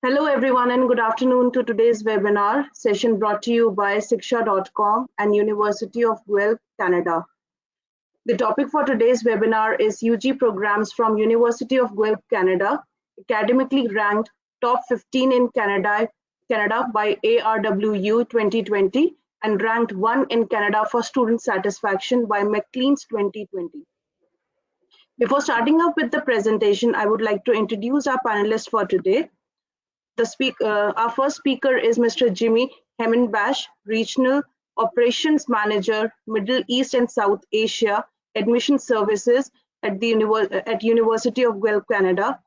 Hello everyone and good afternoon to today's webinar session brought to you by Shiksha.com and University of Guelph, Canada. The topic for today's webinar is UG programs from University of Guelph, Canada, academically ranked top 15 in Canada by ARWU 2020 and ranked 1 in Canada for student satisfaction by Maclean's 2020. Before starting up with the presentation, I would like to introduce our panelists for today. Our first speaker is Mr. Jimmy Hemenbash, Regional Operations Manager, Middle East and South Asia Admission Services at University of Guelph, Canada.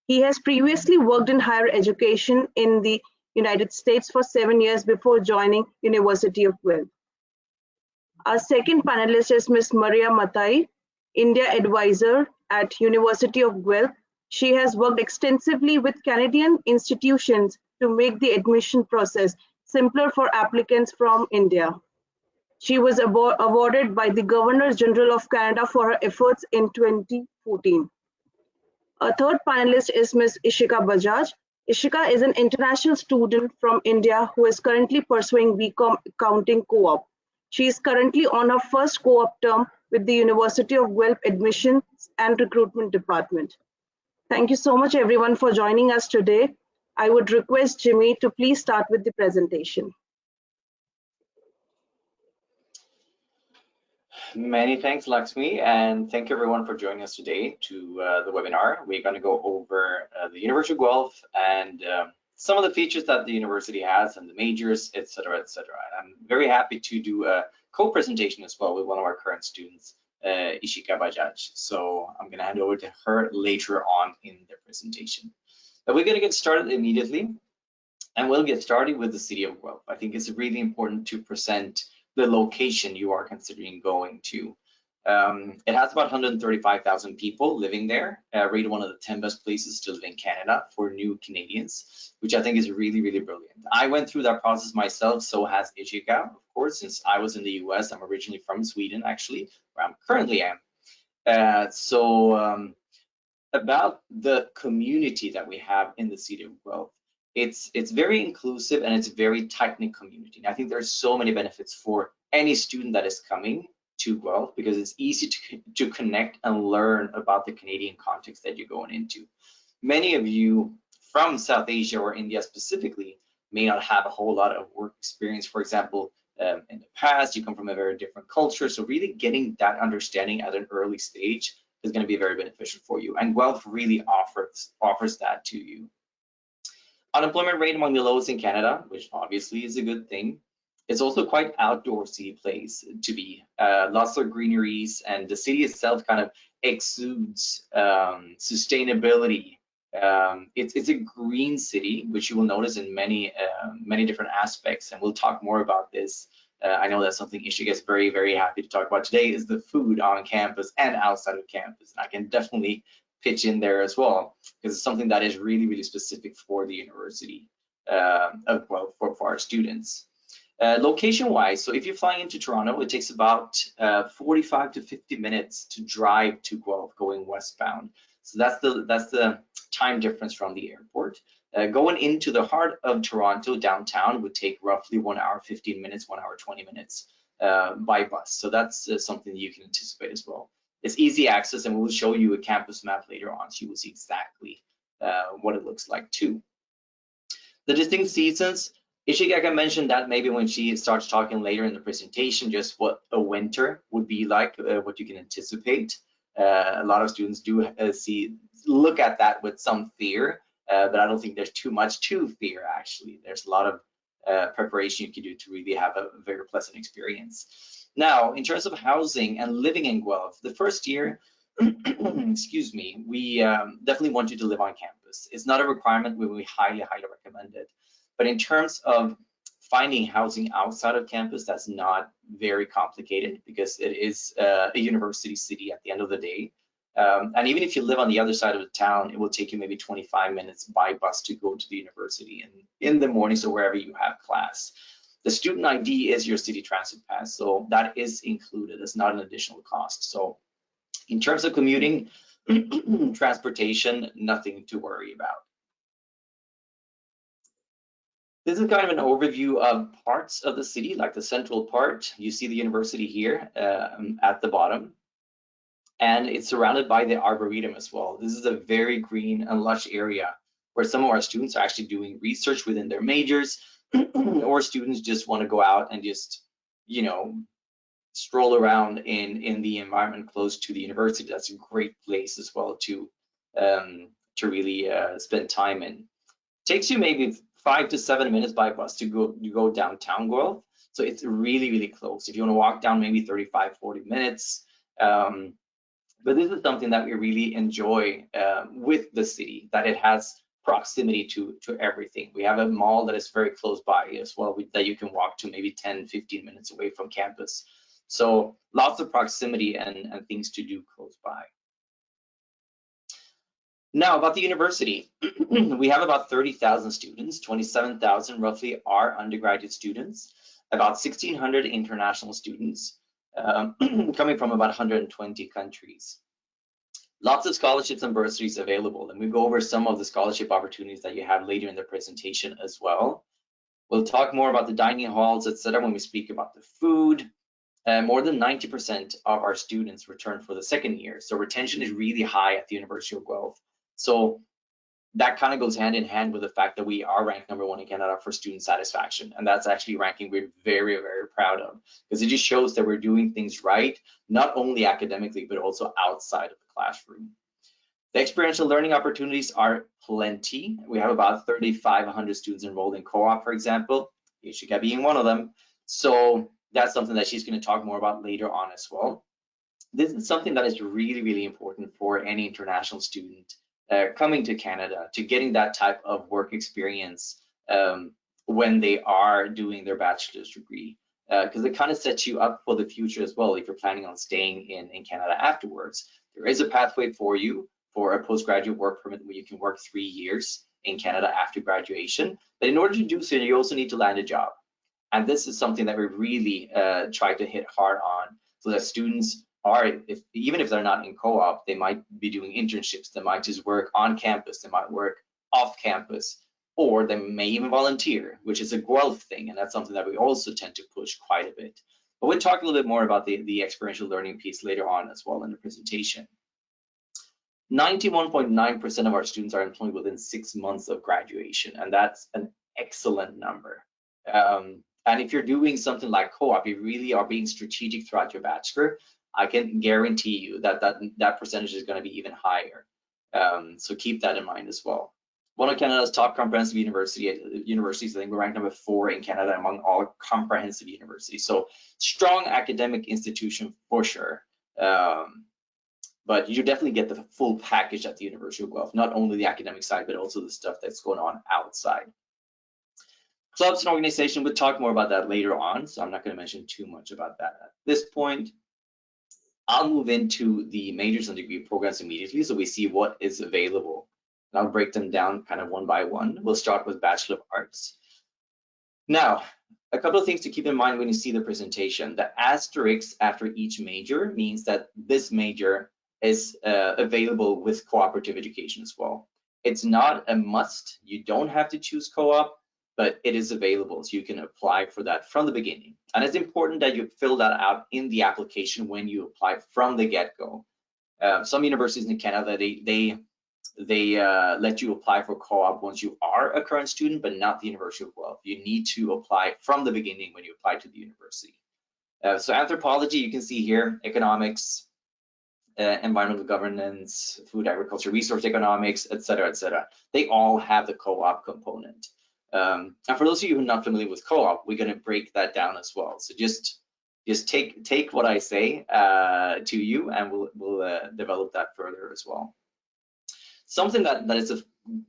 He has previously worked in higher education in the United States for 7 years before joining University of Guelph. Our second panelist is Ms. Maria Matai, India Advisor at University of Guelph. She has worked extensively with Canadian institutions to make the admission process simpler for applicants from India. She was awarded by the Governor General of Canada for her efforts in 2014. Our third panelist is Ms. Ishika Bajaj. Ishika is an international student from India who is currently pursuing BCom Accounting Co-op. She is currently on her first co-op term with the University of Guelph Admissions and Recruitment Department. Thank you so much everyone for joining us today. I would request Jimmy to please start with the presentation. Many thanks, Lakshmi, and thank you everyone for joining us today to the webinar. We're going to go over the University of Guelph and some of the features that the university has and the majors, etc., etc. I'm very happy to do a co-presentation as well with one of our current students, Ishika Bajaj. So I'm going to hand over to her later on in the presentation. But we're going to get started immediately, and we'll get started with the City of Guelph. I think it's really important to present the location you are considering going to. It has about 135,000 people living there, rated one of the 10 best places to live in Canada for new Canadians, which I think is really, really brilliant. I went through that process myself, so has Ishika, of course, since I was in the US. I'm originally from Sweden, actually, where I'm currently am. About the community that we have in the City of Guelph, it's very inclusive and it's a very tight-knit community. And I think there's so many benefits for any student that is coming to Guelph because it's easy to connect and learn about the Canadian context that you're going into. Many of you from South Asia or India specifically may not have a whole lot of work experience. For example, in the past, you come from a very different culture. So really getting that understanding at an early stage is going to be very beneficial for you. And Guelph really offers that to you. Unemployment rate among the lowest in Canada, which obviously is a good thing. It's also quite outdoorsy place to be. Lots of greeneries, and the city itself kind of exudes sustainability. It's a green city, which you will notice in many different aspects, and we'll talk more about this. I know that's something Ishika is very, very happy to talk about today, is the food on campus and outside of campus. And I can definitely pitch in there as well, because it's something that is really, really specific for the University of Guelph for our students. Location-wise, so if you're flying into Toronto, it takes about 45 to 50 minutes to drive to Guelph going westbound. So that's the time difference from the airport. Going into the heart of Toronto downtown would take roughly 1 hour 15 minutes, 1 hour 20 minutes by bus. So that's something that you can anticipate as well. It's easy access, and we'll show you a campus map later on, so you will see exactly what it looks like too. The distinct seasons, Ishika mentioned that maybe when she starts talking later in the presentation, just what a winter would be like, what you can anticipate. A lot of students do look at that with some fear, but I don't think there's too much to fear, actually. There's a lot of preparation you can do to really have a very pleasant experience. Now, in terms of housing and living in Guelph, the first year, excuse me, we definitely want you to live on campus. It's not a requirement, we highly, highly recommend it. But in terms of finding housing outside of campus, that's not very complicated because it is a university city at the end of the day. And even if you live on the other side of the town, it will take you maybe 25 minutes by bus to go to the university and in the mornings or wherever you have class. The student ID is your city transit pass, so that is included. It's not an additional cost. So in terms of commuting, transportation, nothing to worry about. This is kind of an overview of parts of the city, like the central part. You see the university here at the bottom, and it's surrounded by the Arboretum as well. This is a very green and lush area where some of our students are actually doing research within their majors, or students just want to go out and just, you know, stroll around in the environment close to the university. That's a great place as well to really spend time in. Takes you maybe 5 to 7 minutes by bus to go downtown Guelph. So it's really, really close. If you want to walk down, maybe 35, 40 minutes. But this is something that we really enjoy with the city, that it has proximity to everything. We have a mall that is very close by as well, that you can walk to maybe 10, 15 minutes away from campus. So lots of proximity and things to do close by. Now about the university, we have about 30,000 students, 27,000 roughly are undergraduate students, about 1,600 international students coming from about 120 countries. Lots of scholarships and bursaries available, and we go over some of the scholarship opportunities that you have later in the presentation as well. We'll talk more about the dining halls, etc. when we speak about the food. More than 90% of our students return for the second year, so retention is really high at the University of Guelph. So that kind of goes hand in hand with the fact that we are ranked #1 in Canada for student satisfaction, and that's actually ranking we're very, very proud of, because it just shows that we're doing things right, not only academically but also outside of the classroom. The experiential learning opportunities are plenty. We have about 3,500 students enrolled in co-op, for example, Shiksha being one of them. So that's something that she's going to talk more about later on as well. This is something that is really, really important for any international student coming to Canada, to getting that type of work experience when they are doing their bachelor's degree, because it kind of sets you up for the future as well if you're planning on staying in Canada afterwards. There is a pathway for you for a postgraduate work permit where you can work 3 years in Canada after graduation, but in order to do so, you also need to land a job. And this is something that we really try to hit hard on, so that students are, even if they're not in co-op, they might be doing internships, they might just work on campus, they might work off campus, or they may even volunteer, which is a Guelph thing, and that's something that we also tend to push quite a bit. But we'll talk a little bit more about the experiential learning piece later on as well in the presentation. 91.9% of our students are employed within 6 months of graduation, and that's an excellent number. And if you're doing something like co-op, you really are being strategic throughout your bachelor, I can guarantee you that that percentage is going to be even higher. So keep that in mind as well. One of Canada's top comprehensive universities, I think we're ranked #4 in Canada among all comprehensive universities. So strong academic institution for sure. But you definitely get the full package at the University of Guelph, not only the academic side, but also the stuff that's going on outside. Clubs and organization, we'll talk more about that later on, so I'm not going to mention too much about that at this point. I'll move into the majors and degree programs immediately, so we see what is available. And I'll break them down kind of one by one. We'll start with Bachelor of Arts. Now, a couple of things to keep in mind when you see the presentation. The asterisk after each major means that this major is available with cooperative education as well. It's not a must. You don't have to choose co-op, but it is available, so you can apply for that from the beginning. And it's important that you fill that out in the application when you apply from the get-go. Some universities in Canada, they let you apply for co-op once you are a current student, but not the University of Guelph. You need to apply from the beginning when you apply to the university. So anthropology, you can see here, economics, environmental governance, food, agriculture, resource economics, etc., etc. They all have the co-op component. And for those of you who are not familiar with co-op, we're going to break that down as well. So just take what I say to you, and we'll develop that further as well. Something that is a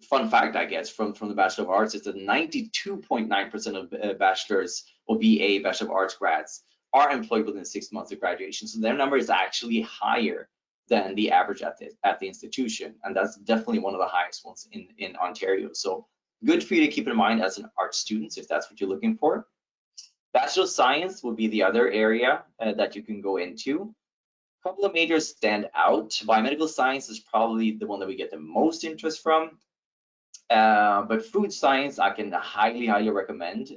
fun fact, I guess, from the Bachelor of Arts is that 92.9% of bachelors or BA, Bachelor of Arts grads, are employed within 6 months of graduation. So their number is actually higher than the average at the institution, and that's definitely one of the highest ones in Ontario. So good for you to keep in mind as an art student if that's what you're looking for. Bachelor of Science will be the other area that you can go into. A couple of majors stand out. Biomedical science is probably the one that we get the most interest from. But food science, I can highly recommend.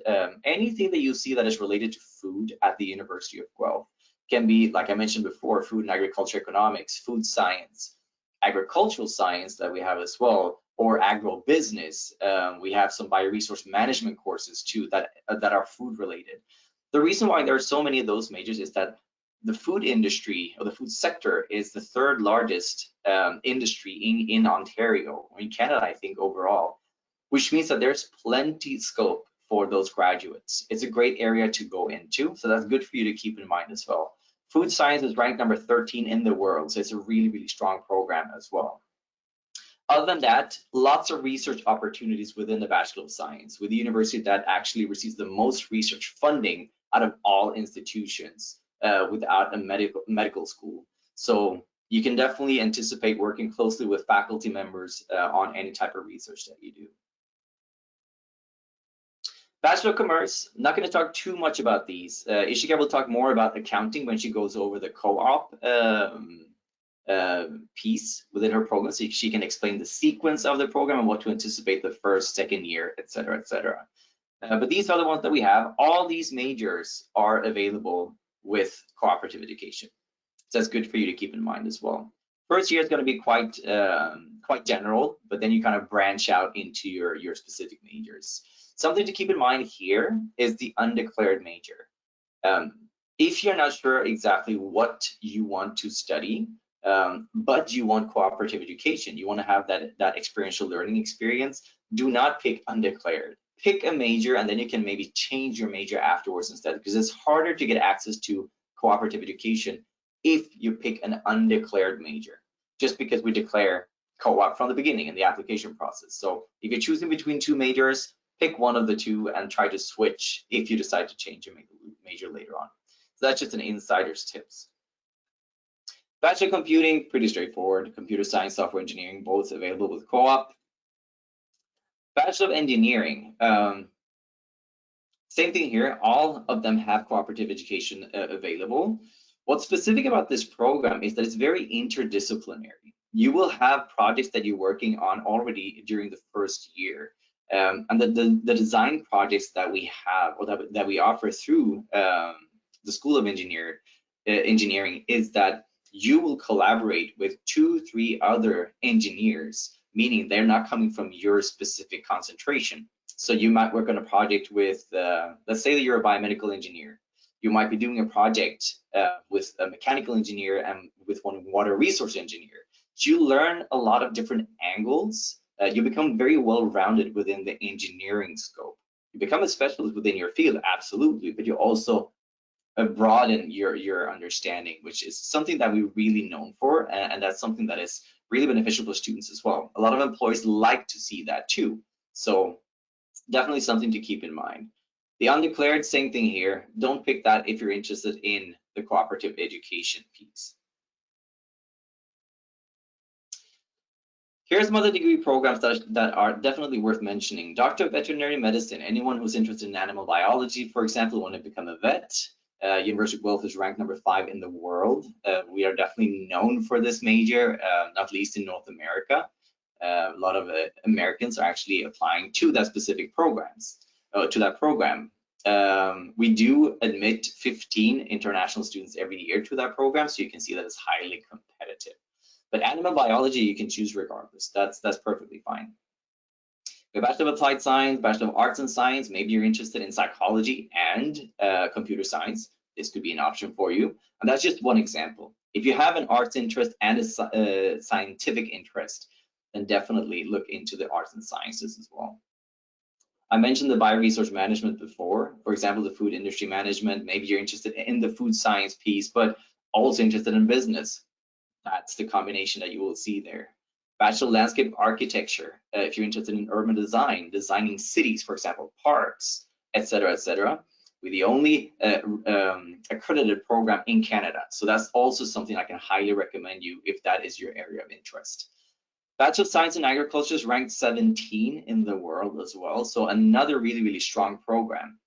Anything that you see that is related to food at the University of Guelph can be, like I mentioned before, food and agriculture economics, food science, agricultural science that we have as well, or agribusiness. We have some bioresource management courses too that are food related. The reason why there are so many of those majors is that the food industry, or the food sector, is the third largest industry in Ontario, or in Canada, I think, overall, which means that there's plenty scope for those graduates. It's a great area to go into, so that's good for you to keep in mind as well. Food science is ranked number 13 in the world, so it's a really strong program as well. Other than that, lots of research opportunities within the Bachelor of Science, with the university that actually receives the most research funding out of all institutions without a medical school. So you can definitely anticipate working closely with faculty members on any type of research that you do. Bachelor of Commerce, not going to talk too much about these. Ishika will talk more about accounting when she goes over the co-op piece within her program, so she can explain the sequence of the program and what to anticipate the first, second year, etc., etc. But these are the ones that we have. All these majors are available with Cooperative Education, so that's good for you to keep in mind as well. First year is going to be quite general, but then you kind of branch out into your specific majors. Something to keep in mind here is the undeclared major. If you're not sure exactly what you want to study, but you want cooperative education, you want to have that experiential learning experience, do not pick undeclared. Pick a major, and then you can maybe change your major afterwards instead, because it's harder to get access to cooperative education if you pick an undeclared major, just because we declare co-op from the beginning in the application process. So if you're choosing between two majors, pick one of the two and try to switch if you decide to change your major later on. So that's just an insider's tips. Bachelor of Computing, pretty straightforward. Computer Science, Software Engineering, both available with co-op. Bachelor of Engineering, same thing here. All of them have cooperative education available. What's specific about this program is that it's very interdisciplinary. You will have projects that you're working on already during the first year. And the design projects that we have, or that we offer through the School of Engineering is that you will collaborate with 2-3 other engineers, meaning they're not coming from your specific concentration. So you might work on a project with, let's say that you're a biomedical engineer. You might be doing a project with a mechanical engineer and with one water resource engineer. So you learn a lot of different angles. You become very well-rounded within the engineering scope. You become a specialist within your field, absolutely, but you also broaden your understanding, which is something that we're really known for, and that's something that is really beneficial for students as well. A lot of employees like to see that too. So definitely something to keep in mind. The undeclared, same thing here. Don't pick that if you're interested in the cooperative education piece. Here's some other degree programs that are definitely worth mentioning. Doctor of Veterinary Medicine, anyone who's interested in animal biology, for example, want to become a vet. University of Guelph is ranked number 5 in the world. We are definitely known for this major, not least in North America. A lot of Americans are actually applying to that specific programs, to that program. We do admit 15 international students every year to that program, so you can see that it's highly competitive. But animal biology, you can choose regardless. That's perfectly fine. The Bachelor of Applied Science, Bachelor of Arts and Science, maybe you're interested in psychology and computer science. This could be an option for you. And that's just one example. If you have an arts interest and a scientific interest, then definitely look into the arts and sciences as well. I mentioned the bioresource management before. For example, the food industry management. Maybe you're interested in the food science piece, but also interested in business. That's the combination that you will see there. Bachelor of Landscape Architecture, if you're interested in urban design, designing cities, for example, parks, etc., etc. We're the only accredited program in Canada. So that's also something I can highly recommend you if that is your area of interest. Bachelor of Science in Agriculture is ranked 17 in the world as well. So another really strong program.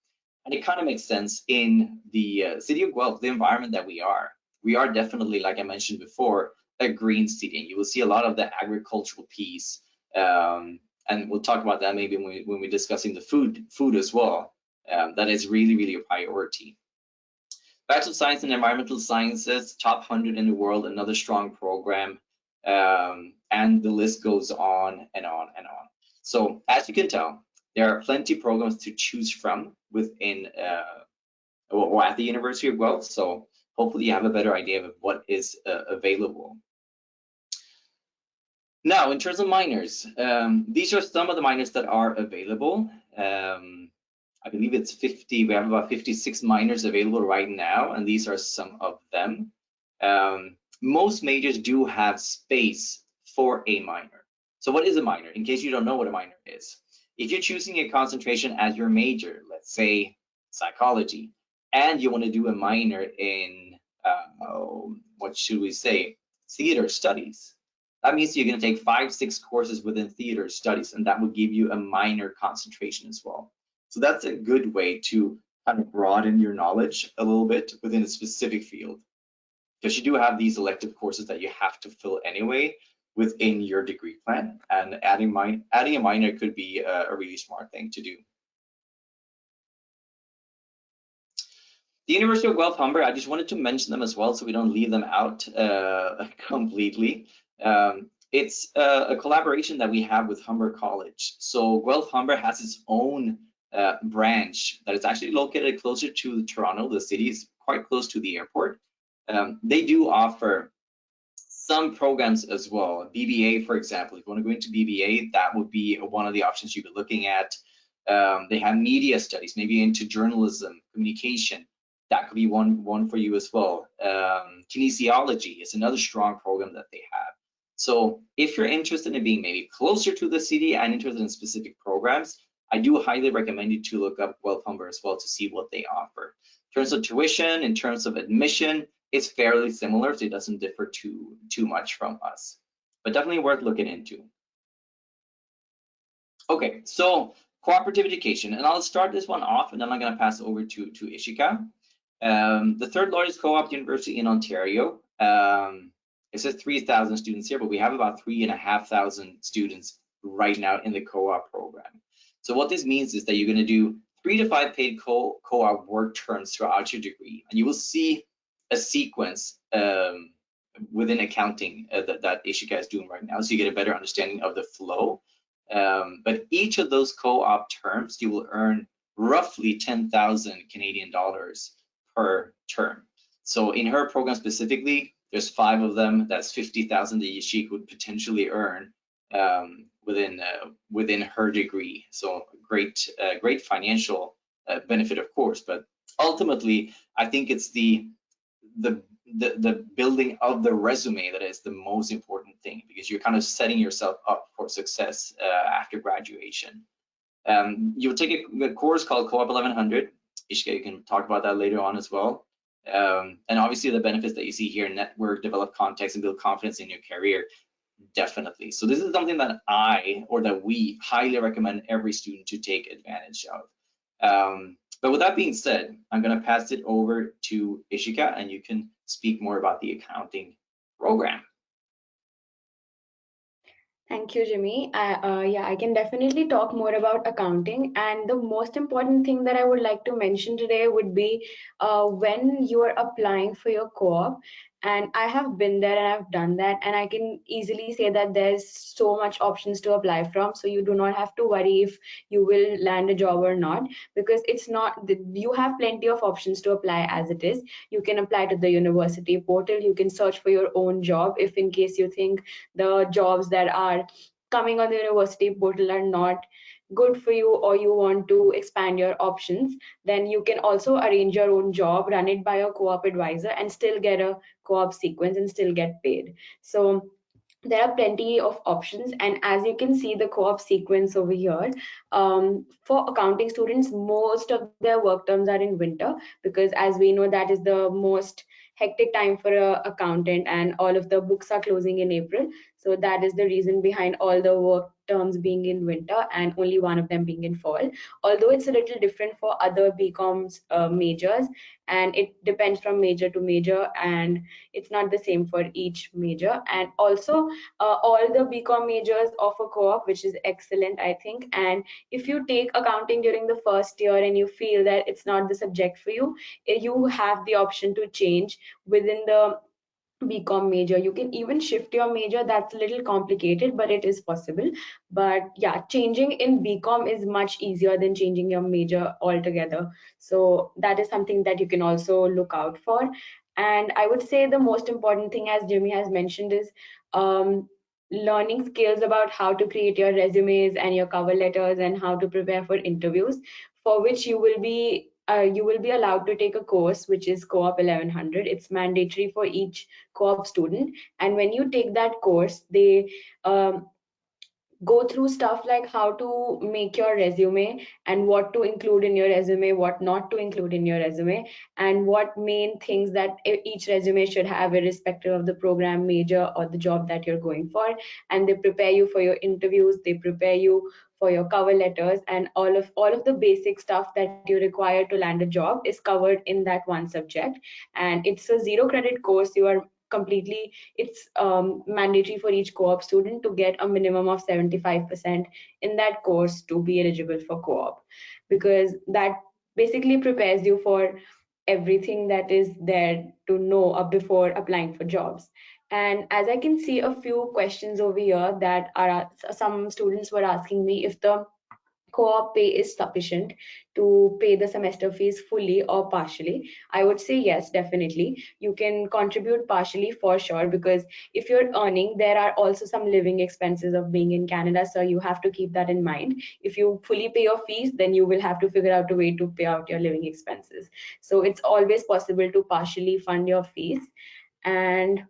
And it kind of makes sense in the City of Guelph, the environment that we are. We are definitely, like I mentioned before, a green city. You will see a lot of the agricultural piece and and we'll talk about that maybe when we're discussing the food as well. That is really, really a priority. Bachelor of Science in Environmental Sciences, top 100 in the world, another strong program, and the list goes on and on and on. So as you can tell, there are plenty of programs to choose from within or at the University of Guelph. So hopefully you have a better idea of what is available. Now, in terms of minors, these are some of the minors that are available. I believe it's 50, we have about 56 minors available right now, and these are some of them. Most majors do have space for a minor. So what is a minor? In case you don't know what a minor is. If you're choosing a concentration as your major, let's say psychology, and you want to do a minor in, what should we say, theater studies, that means you're going to take 5-6 courses within theater studies, and that will give you a minor concentration as well. So that's a good way to kind of broaden your knowledge a little bit within a specific field, because you do have these elective courses that you have to fill anyway within your degree plan, and adding a minor could be a really smart thing to do. The University of Guelph Humber, I just wanted to mention them as well so we don't leave them out completely. It's a collaboration that we have with Humber College. So Guelph Humber has its own branch that is actually located closer to Toronto. The city is quite close to the airport. They do offer some programs as well. BBA, for example, if you want to go into BBA, that would be one of the options you'd be looking at. They have media studies, maybe into journalism, communication. That could be one for you as well. Kinesiology is another strong program that they have. So if you're interested in being maybe closer to the city and interested in specific programs, I do highly recommend you to look up Guelph Humber as well to see what they offer. In terms of tuition, in terms of admission, it's fairly similar, so it doesn't differ too much from us, but definitely worth looking into. Okay, so cooperative education, and I'll start this one off, and then I'm going to pass over to Ishika. The third largest co-op university in Ontario. It says 3,000 students here, but we have about 3,500 students right now in the co-op program. So what this means is that you're going to do 3 to 5 paid co-op work terms throughout your degree, and you will see a sequence within accounting that Ishika is doing right now, so you get a better understanding of the flow. But each of those co-op terms, you will earn roughly 10,000 Canadian dollars per term. So in her program specifically, there's 5 of them. That's 50,000 that she could potentially earn within her degree. So great financial benefit, of course. But ultimately, I think it's the building of the resume that is the most important thing, because you're kind of setting yourself up for success after graduation. You'll take a course called Co-op 1100. Ishka, you can talk about that later on as well. And obviously the benefits that you see here: network, develop contacts, and build confidence in your career. Definitely. So this is something that we highly recommend every student to take advantage of. But with that being said, I'm going to pass it over to Ishika, and you can speak more about the accounting program. Thank you, Jimmy. Yeah, I can definitely talk more about accounting. And the most important thing that I would like to mention today would be when you are applying for your co-op. And I have been there and I've done that, and I can easily say that there's so much options to apply from. So you do not have to worry if you will land a job or not, because it's not, you have plenty of options to apply as it is. You can apply to the university portal. You can search for your own job if in case you think the jobs that are coming on the university portal are not good for you, or you want to expand your options, then you can also arrange your own job, run it by a co-op advisor, and still get a co-op sequence and still get paid. So there are plenty of options. And as you can see the co-op sequence over here, for accounting students, most of their work terms are in winter, because as we know, that is the most hectic time for a accountant, and all of the books are closing in April. So that is the reason behind all the work terms being in winter and only one of them being in fall. Although it's a little different for other BComs majors, and it depends from major to major, and it's not the same for each major. And also, all the BCom majors offer co-op, which is excellent, I think. And if you take accounting during the first year and you feel that it's not the subject for you, you have the option to change within the BCom major. You can even shift your major. That's a little complicated, but it is possible. But yeah, changing in BCom is much easier than changing your major altogether. So that is something that you can also look out for. And I would say the most important thing, as Jimmy has mentioned, is learning skills about how to create your resumes and your cover letters and how to prepare for interviews, for which you will be allowed to take a course which is Co-op 1100. It's mandatory for each Co-op student, and when you take that course, they go through stuff like how to make your resume and what to include in your resume, what not to include in your resume, and what main things that each resume should have irrespective of the program major or the job that you're going for. And they prepare you for your interviews, they prepare you for your cover letters, and all of the basic stuff that you require to land a job is covered in that one subject. And it's a 0 credit course. You are completely, it's mandatory for each co-op student to get a minimum of 75% in that course to be eligible for co-op, because that basically prepares you for everything that is there to know before applying for jobs. And as I can see a few questions over here that are, some students were asking me if the co-op pay is sufficient to pay the semester fees fully or partially. I would say yes, definitely. You can contribute partially for sure, because if you're earning, there are also some living expenses of being in Canada, so you have to keep that in mind. If you fully pay your fees, then you will have to figure out a way to pay out your living expenses. So it's always possible to partially fund your fees. And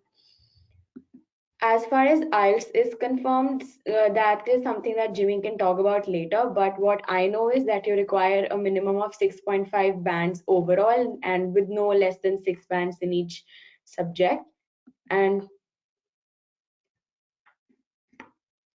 as far as IELTS is confirmed, that is something that Jimmy can talk about later. But what I know is that you require a minimum of 6.5 bands overall, and with no less than 6 bands in each subject. And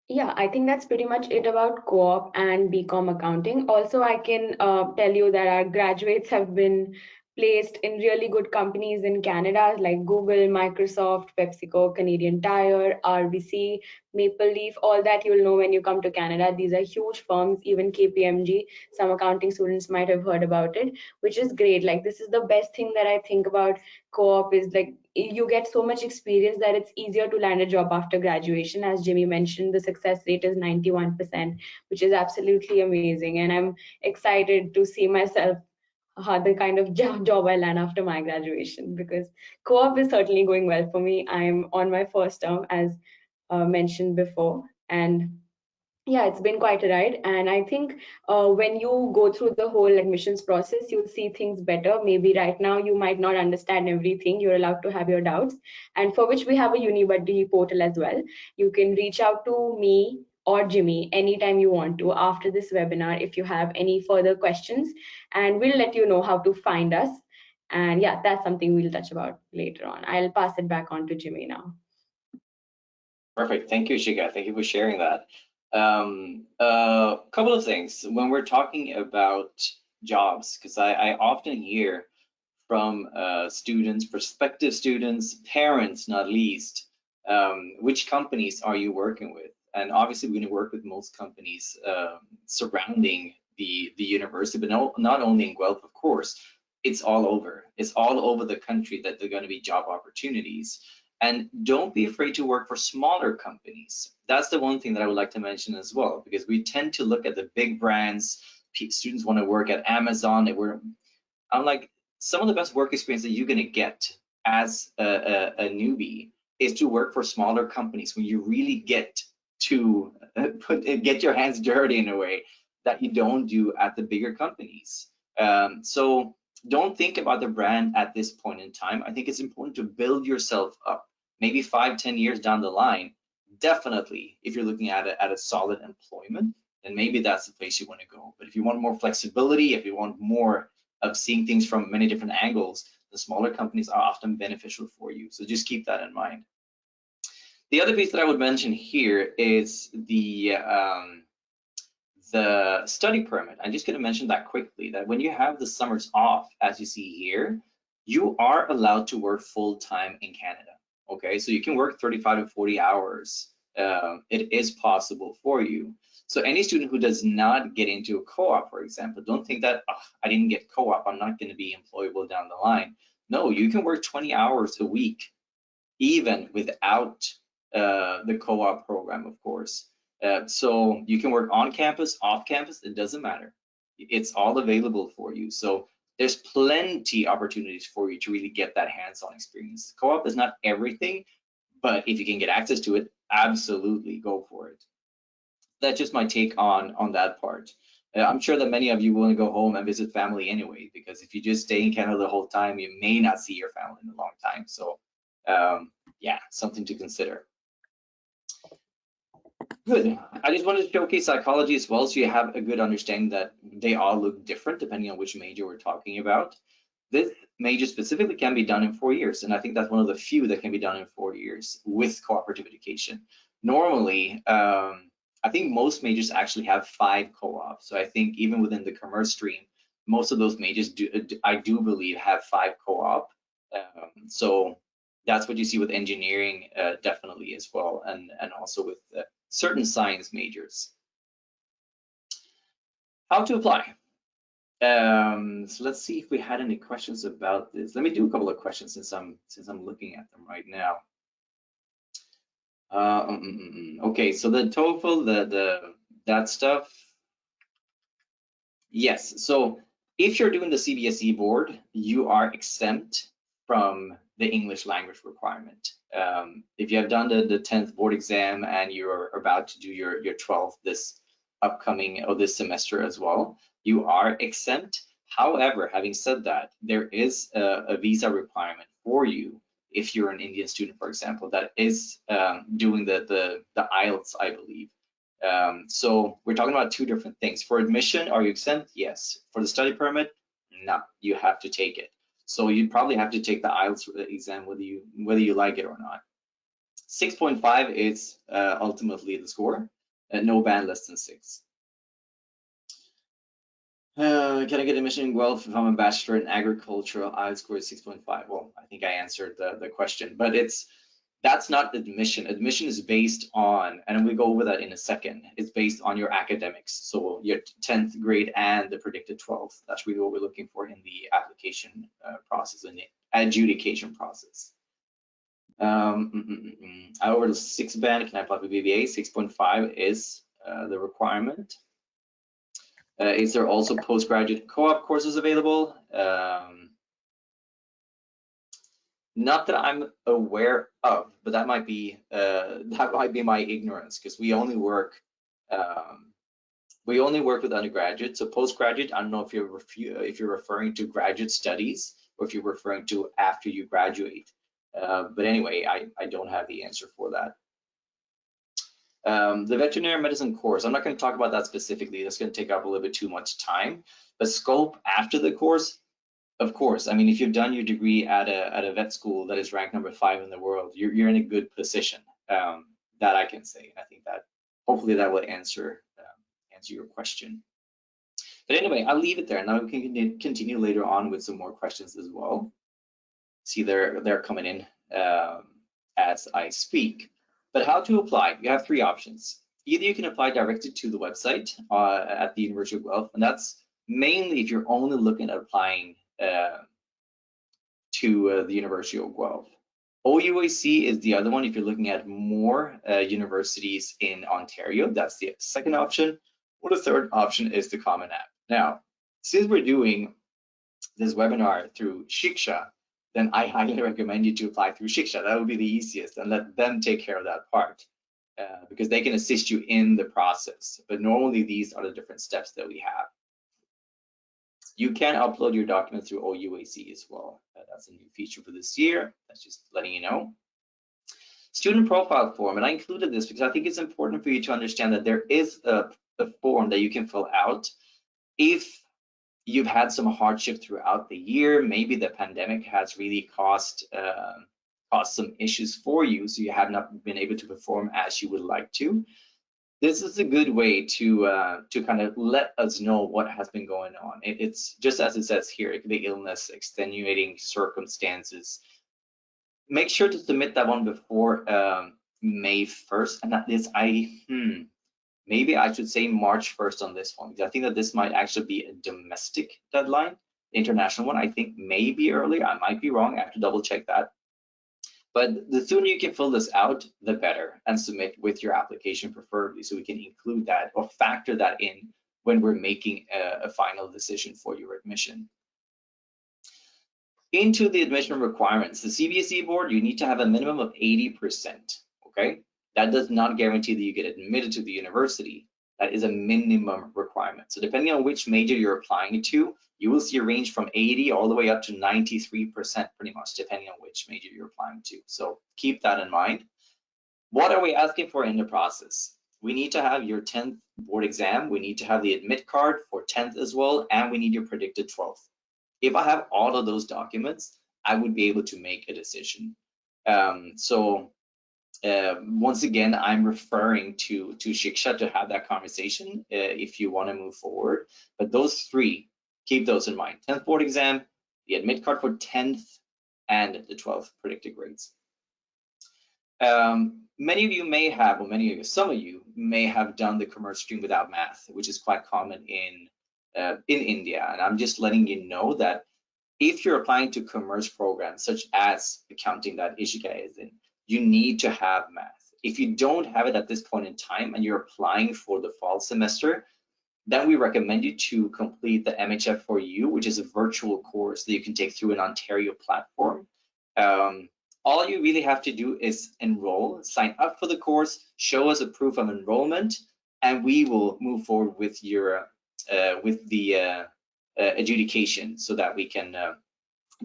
yeah, I think that's pretty much it about co-op and BCom accounting. Also, I can tell you that our graduates have been placed in really good companies in Canada, like Google, Microsoft, PepsiCo, Canadian Tire, RBC, Maple Leaf, all that you'll know when you come to Canada. These are huge firms, even KPMG. Some accounting students might have heard about it, which is great. Like, this is the best thing that I think about co-op, is like you get so much experience that it's easier to land a job after graduation. As Jimmy mentioned, the success rate is 91%, which is absolutely amazing. And I'm excited to see myself the kind of job I land after my graduation, because co-op is certainly going well for me. I'm on my first term, as mentioned before, and yeah, it's been quite a ride. And I think when you go through the whole admissions process, you'll see things better. Maybe right now you might not understand everything. You're allowed to have your doubts, and for which we have a UniBuddy portal as well. You can reach out to me or Jimmy anytime you want to after this webinar if you have any further questions, and we'll let you know how to find us. And yeah, that's something we'll touch about later on. I'll pass it back on to Jimmy now. Perfect. Thank you, Shika. Thank you for sharing that. A couple of things when we're talking about jobs, because I often hear from students, prospective students, parents, not least, which companies are you working with? And obviously, we're going to work with most companies surrounding the university, but not only in Guelph, of course. It's all over. It's all over the country that there are going to be job opportunities. And don't be afraid to work for smaller companies. That's the one thing that I would like to mention as well, because we tend to look at the big brands. Students want to work at Amazon. I'm like, some of the best work experience that you're going to get as a newbie is to work for smaller companies, when you really get to get your hands dirty in a way that you don't do at the bigger companies. So don't think about the brand at this point in time. I think it's important to build yourself up. Maybe 5-10 years down the line, definitely, if you're looking at a solid employment, then maybe that's the place you want to go. But if you want more flexibility, if you want more of seeing things from many different angles, the smaller companies are often beneficial for you. So just keep that in mind. The other piece that I would mention here is the study permit. I'm just going to mention that quickly, that when you have the summers off, as you see here, you are allowed to work full-time in Canada. Okay, so you can work 35 to 40 hours. It is possible for you. So any student who does not get into a co-op, for example, don't think that, oh, I didn't get co-op, I'm not going to be employable down the line. No, you can work 20 hours a week, even without the co-op program, of course. So you can work on campus, off campus, it doesn't matter. It's all available for you. So there's plenty opportunities for you to really get that hands-on experience. Co-op is not everything, but if you can get access to it, absolutely go for it. That's just my take on that part. I'm sure that many of you want to go home and visit family anyway, because if you just stay in Canada the whole time, you may not see your family in a long time. So yeah, something to consider. Good. I just wanted to showcase psychology as well, so you have a good understanding that they all look different depending on which major we're talking about. This major specifically can be done in 4 years, and I think that's one of the few that can be done in 4 years with cooperative education. Normally, I think most majors actually have 5 co-ops. So I think even within the commerce stream, most of those majors I do believe have 5 co-op. So that's what you see with engineering definitely as well, and also with certain science majors. How to apply? So let's see if we had any questions about this. Let me do a couple of questions since I'm looking at them right now. Okay, so the TOEFL, that stuff. Yes, so if you're doing the CBSE board, you are exempt from the English language requirement. If you have done the 10th board exam and you're about to do your 12th this upcoming or this semester as well, you are exempt. However, having said that, there is a visa requirement for you if you're an Indian student, for example, that is doing the IELTS, I believe. So we're talking about 2 different things. For admission, are you exempt? Yes. For the study permit, no, you have to take it. So you'd probably have to take the IELTS exam whether you like it or not. 6.5 is ultimately the score, no band less than 6. Can I get admission in Guelph if I'm a bachelor in agricultural? IELTS score is 6.5. Well, I think I answered the question, but that's not admission. Admission is based on, and we'll go over that in a second, it's based on your academics. So your 10th grade and the predicted 12th. That's really what we're looking for in the application process, in the adjudication process. Over the 6 band, can I apply for BBA? 6.5 is the requirement. Is there also postgraduate co-op courses available? Not that I'm aware of, but that might be my ignorance, because we only work with undergraduate. So postgraduate, I don't know if you're referring to graduate studies or if you're referring to after you graduate. But anyway, I don't have the answer for that. The veterinary medicine course, I'm not going to talk about that specifically. That's going to take up a little bit too much time. But scope after the course, of course. I mean, if you've done your degree at a vet school that is ranked number 5 in the world, you're in a good position. That I can say. I think that hopefully that will answer your question. But anyway, I'll leave it there. Now we can continue later on with some more questions as well. See, they're coming in as I speak. But how to apply? You have 3 options. Either you can apply directly to the website at the University of Guelph, and that's mainly if you're only looking at applying to the University of Guelph. OUAC is the other one if you're looking at more universities in Ontario. That's the second option. Or the third option is the Common App. Now, since we're doing this webinar through Shiksha, then I highly recommend you to apply through Shiksha. That would be the easiest, and let them take care of that part because they can assist you in the process. But normally these are the different steps that we have. You can upload your document through OUAC as well. That's a new feature for this year. That's just letting you know. Student profile form, and I included this because I think it's important for you to understand that there is a form that you can fill out if you've had some hardship throughout the year. Maybe the pandemic has really caused caused some issues for you, so you have not been able to perform as you would like to, this is a good way to kind of let us know what has been going on. It's just as it says here, it could be illness, extenuating circumstances. Make sure to submit that one before May 1st, and that is maybe I should say March 1st on this one, because I think that this might actually be a domestic deadline. The international one, I think, may be earlier. I might be wrong. I have to double check that. But the sooner you can fill this out, the better, and submit with your application preferably, so we can include that or factor that in when we're making a final decision for your admission. Into the admission requirements, the CBSE board, you need to have a minimum of 80%, okay? That does not guarantee that you get admitted to the university. That is a minimum requirement. So depending on which major you're applying to, you will see a range from 80 all the way up to 93% pretty much, depending on which major you're applying to. So keep that in mind. What are we asking for in the process? We need to have your 10th board exam. We need to have the admit card for 10th as well, and we need your predicted 12th. If I have all of those documents, I would be able to make a decision. Once again, I'm referring to Shiksha to have that conversation if you want to move forward. But those three, keep those in mind. 10th board exam, the admit card for 10th, and the 12th predicted grades. Many of you may have, or some of you may have done the commerce stream without math, which is quite common in India. And I'm just letting you know that if you're applying to commerce programs such as accounting that Ishika is in, you need to have math. If you don't have it at this point in time and you're applying for the fall semester, then we recommend you to complete the MHF4U, which is a virtual course that you can take through an Ontario platform. All you really have to do is enroll, sign up for the course, show us a proof of enrollment, and we will move forward with your adjudication so that we can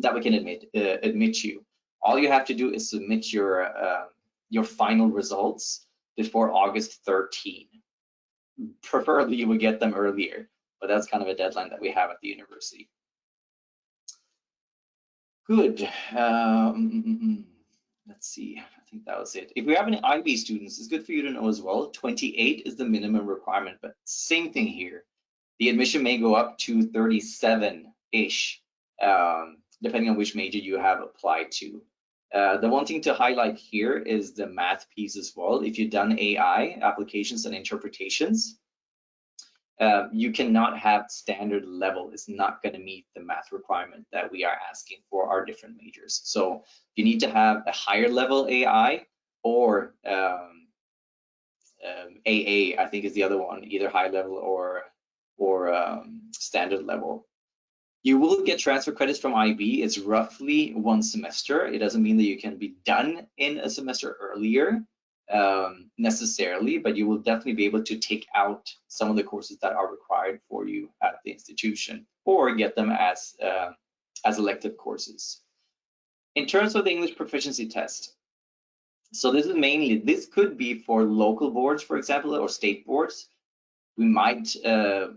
admit you. All you have to do is submit your final results before August 13. Preferably you would get them earlier, but that's kind of a deadline that we have at the university. Good. Let's see, I think that was it. If we have any IB students, it's good for you to know as well. 28 is the minimum requirement, but same thing here. The admission may go up to 37-ish, depending on which major you have applied to. The one thing to highlight here is the math piece as well. If you've done AI, applications and interpretations, you cannot have standard level. It's not going to meet the math requirement that we are asking for our different majors. So you need to have a higher level AI or AA, I think is the other one, either high level or standard level. You will get transfer credits from IB. It's roughly 1 semester. It doesn't mean that you can be done in a semester earlier necessarily, but you will definitely be able to take out some of the courses that are required for you at the institution or get them as elective courses. In terms of the English proficiency test, so this could be for local boards, for example, or state boards. We might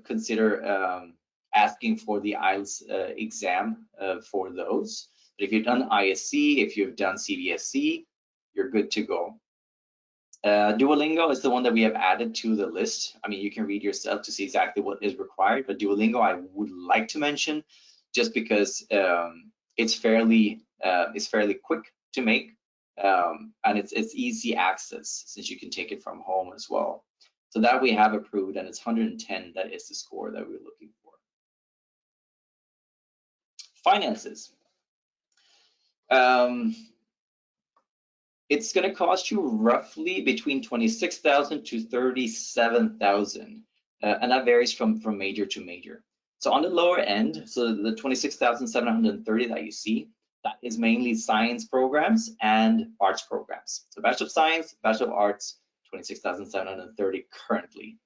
consider asking for the IELTS exam for those. But if you've done ISC, if you've done CBSE, you're good to go. Duolingo is the one that we have added to the list. I mean, you can read yourself to see exactly what is required, but Duolingo I would like to mention just because it's fairly quick to make and it's easy access since you can take it from home as well. So that we have approved, and it's 110. That is the score that we're looking for. Finances. It's going to cost you roughly between 26,000 to 37,000, and that varies from major to major. So on the lower end, so the 26,730 that you see, that is mainly science programs and arts programs. So Bachelor of Science, Bachelor of Arts, 26,730 currently.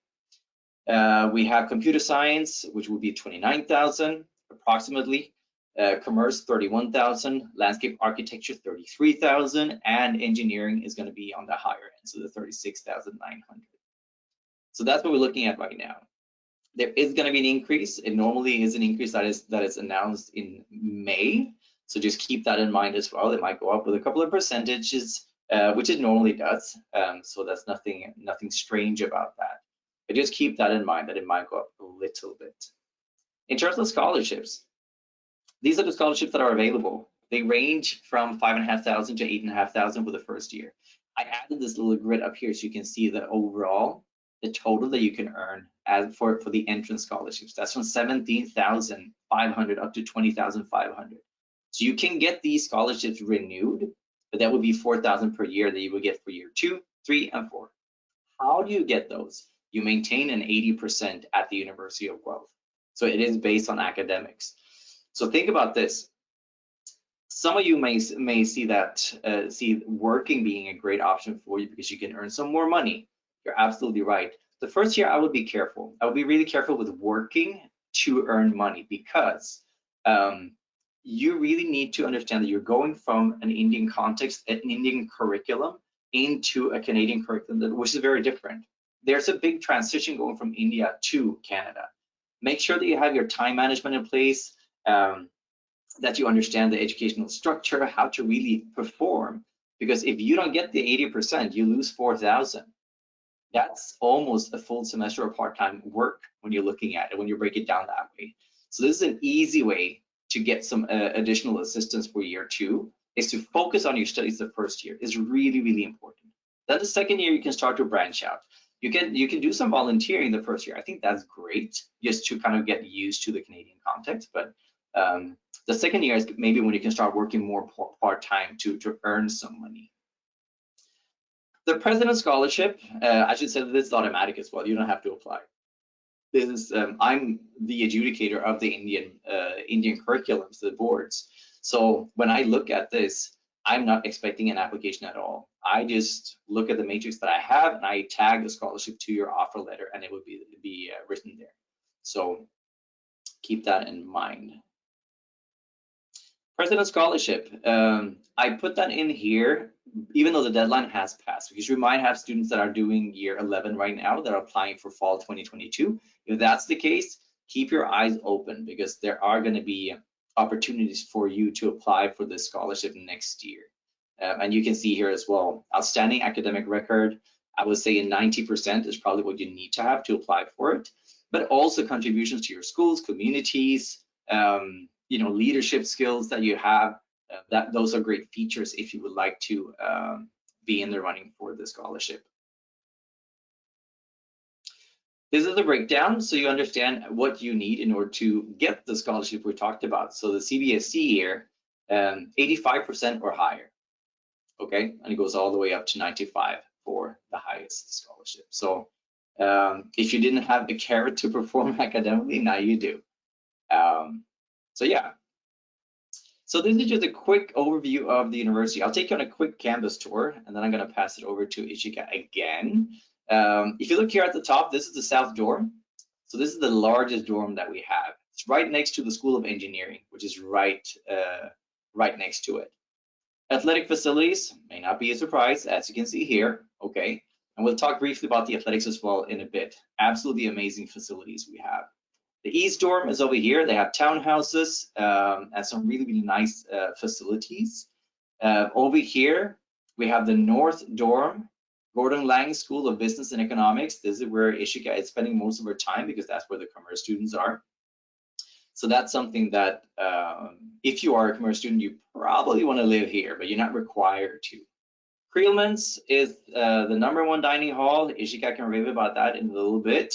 We have computer science, which will be 29,000 approximately. Commerce, 31,000. Landscape architecture, 33,000. And engineering is going to be on the higher end, so the 36,900. So that's what we're looking at right now. There is going to be an increase. It normally is an increase that is announced in May, So just keep that in mind as well. It might go up with a couple of percentages, which it normally does. So that's nothing strange about that. But just keep that in mind, that it might go up a little bit. In terms of scholarships, these are the scholarships that are available. They range from 5,500 to 8,500 for the first year. I added this little grid up here so you can see the overall, the total that you can earn as for the entrance scholarships. That's from 17,500 up to 20,500. So you can get these scholarships renewed, but that would be 4,000 per year that you would get for year 2, 3, and 4. How do you get those? You maintain an 80% at the University of Guelph. So it is based on academics. So think about this. Some of you may see that see working being a great option for you because you can earn some more money. You're absolutely right. The first year I would be careful. I would be really careful with working to earn money because you really need to understand that you're going from an Indian context, an Indian curriculum, into a Canadian curriculum, which is very different. There's a big transition going from India to Canada. Make sure that you have your time management in place, that you understand the educational structure, how to really perform. Because if you don't get the 80%, you lose 4,000. That's almost a full semester of part-time work when you're looking at it, when you break it down that way. So this is an easy way to get some additional assistance for year 2, is to focus on your studies the first year. Is really, really important. Then the second year, you can start to branch out. You can do some volunteering the first year. I think that's great, just to kind of get used to the Canadian context. But the second year is maybe when you can start working more part-time to earn some money. The President's Scholarship, I should say that this is automatic as well. You don't have to apply. This is, I'm the adjudicator of the Indian curriculums, the boards. So when I look at this, I'm not expecting an application at all. I just look at the matrix that I have and I tag the scholarship to your offer letter and it would be written there. So keep that in mind. President's Scholarship, I put that in here, even though the deadline has passed, because you might have students that are doing year 11 right now that are applying for fall 2022. If that's the case, keep your eyes open because there are going to be opportunities for you to apply for this scholarship next year. And you can see here as well, outstanding academic record, I would say 90% is probably what you need to have to apply for it, but also contributions to your schools, communities, you know, leadership skills that you have. Those are great features if you would like to be in the running for the scholarship. This is the breakdown, so you understand what you need in order to get the scholarship we talked about. So the CBSC here, 85% or higher, okay? And it goes all the way up to 95 for the highest scholarship. So if you didn't have the carrot to perform academically, now you do. So yeah. So this is just a quick overview of the university. I'll take you on a quick campus tour, and then I'm going to pass it over to Ishika again. If you look here at the top, this is the South Dorm. So this is the largest dorm that we have. It's right next to the School of Engineering, which is right next to it. Athletic facilities may not be a surprise, as you can see here, okay? And we'll talk briefly about the athletics as well in a bit. Absolutely amazing facilities we have. The East Dorm is over here. They have townhouses and some really, really nice facilities. Over here, we have the North Dorm, Gordon Lang School of Business and Economics. This is where Ishika is spending most of her time because that's where the commerce students are. So that's something that if you are a commerce student, you probably want to live here, but you're not required to. Creelman's is the #1 dining hall. Ishika can rave about that in a little bit.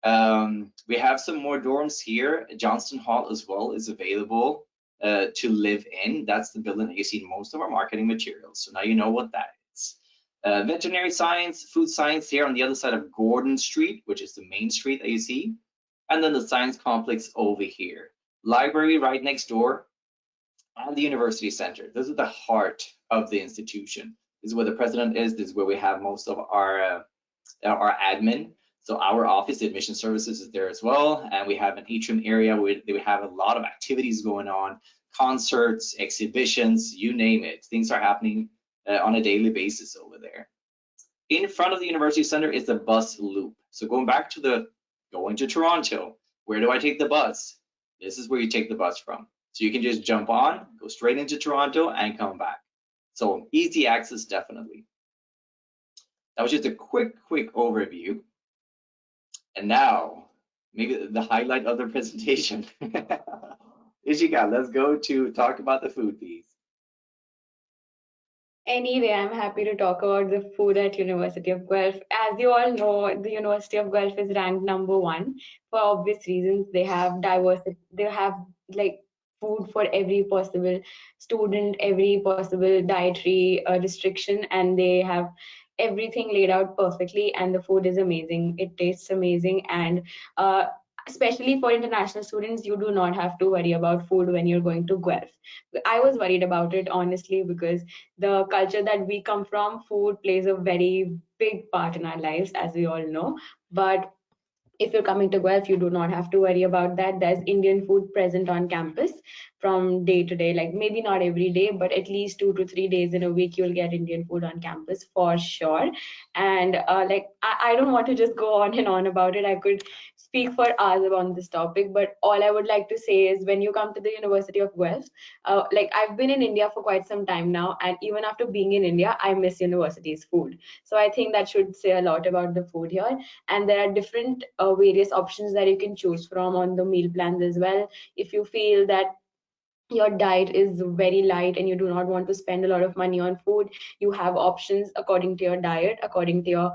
We have some more dorms here. Johnston Hall as well is available to live in. That's the building that you see in most of our marketing materials. So now you know what that is. Veterinary science, food science here on the other side of Gordon Street, which is the main street that you see. And then the science complex over here. Library right next door, and the university center. This is the heart of the institution. This is where the president is. This is where we have most of our admin. So our office, the admission services, is there as well. And we have an atrium area where we have a lot of activities going on, concerts, exhibitions, you name it. Things are happening on a daily basis over there. In front of the university center is the bus loop. So going back to going to Toronto, where do I take the bus? This is where you take the bus from. So you can just jump on, go straight into Toronto and come back. So easy access, definitely. That was just a quick overview. And now, maybe the highlight of the presentation. Ishika, let's go to talk about the food, please. Anyway, I'm happy to talk about the food at University of Guelph. As you all know, the University of Guelph is ranked #1 for obvious reasons. They have diversity, they have like food for every possible student, every possible dietary restriction, and they have everything laid out perfectly. And the food is amazing. It tastes amazing, and especially for international students, you do not have to worry about food when you're going to Guelph. I was worried about it honestly because the culture that we come from, food plays a very big part in our lives, as we all know. But if you're coming to Guelph, you do not have to worry about that. There's Indian food present on campus from day to day, like maybe not every day, but at least 2 to 3 days in a week, you'll get Indian food on campus for sure. And I don't want to just go on and on about it. I could speak for hours on this topic, but all I would like to say is when you come to the University of Guelph, like I've been in India for quite some time now, and even after being in India, I miss university's food. So I think that should say a lot about the food here. And there are different various options that you can choose from on the meal plans as well. If you feel that your diet is very light and you do not want to spend a lot of money on food, you have options according to your diet, according to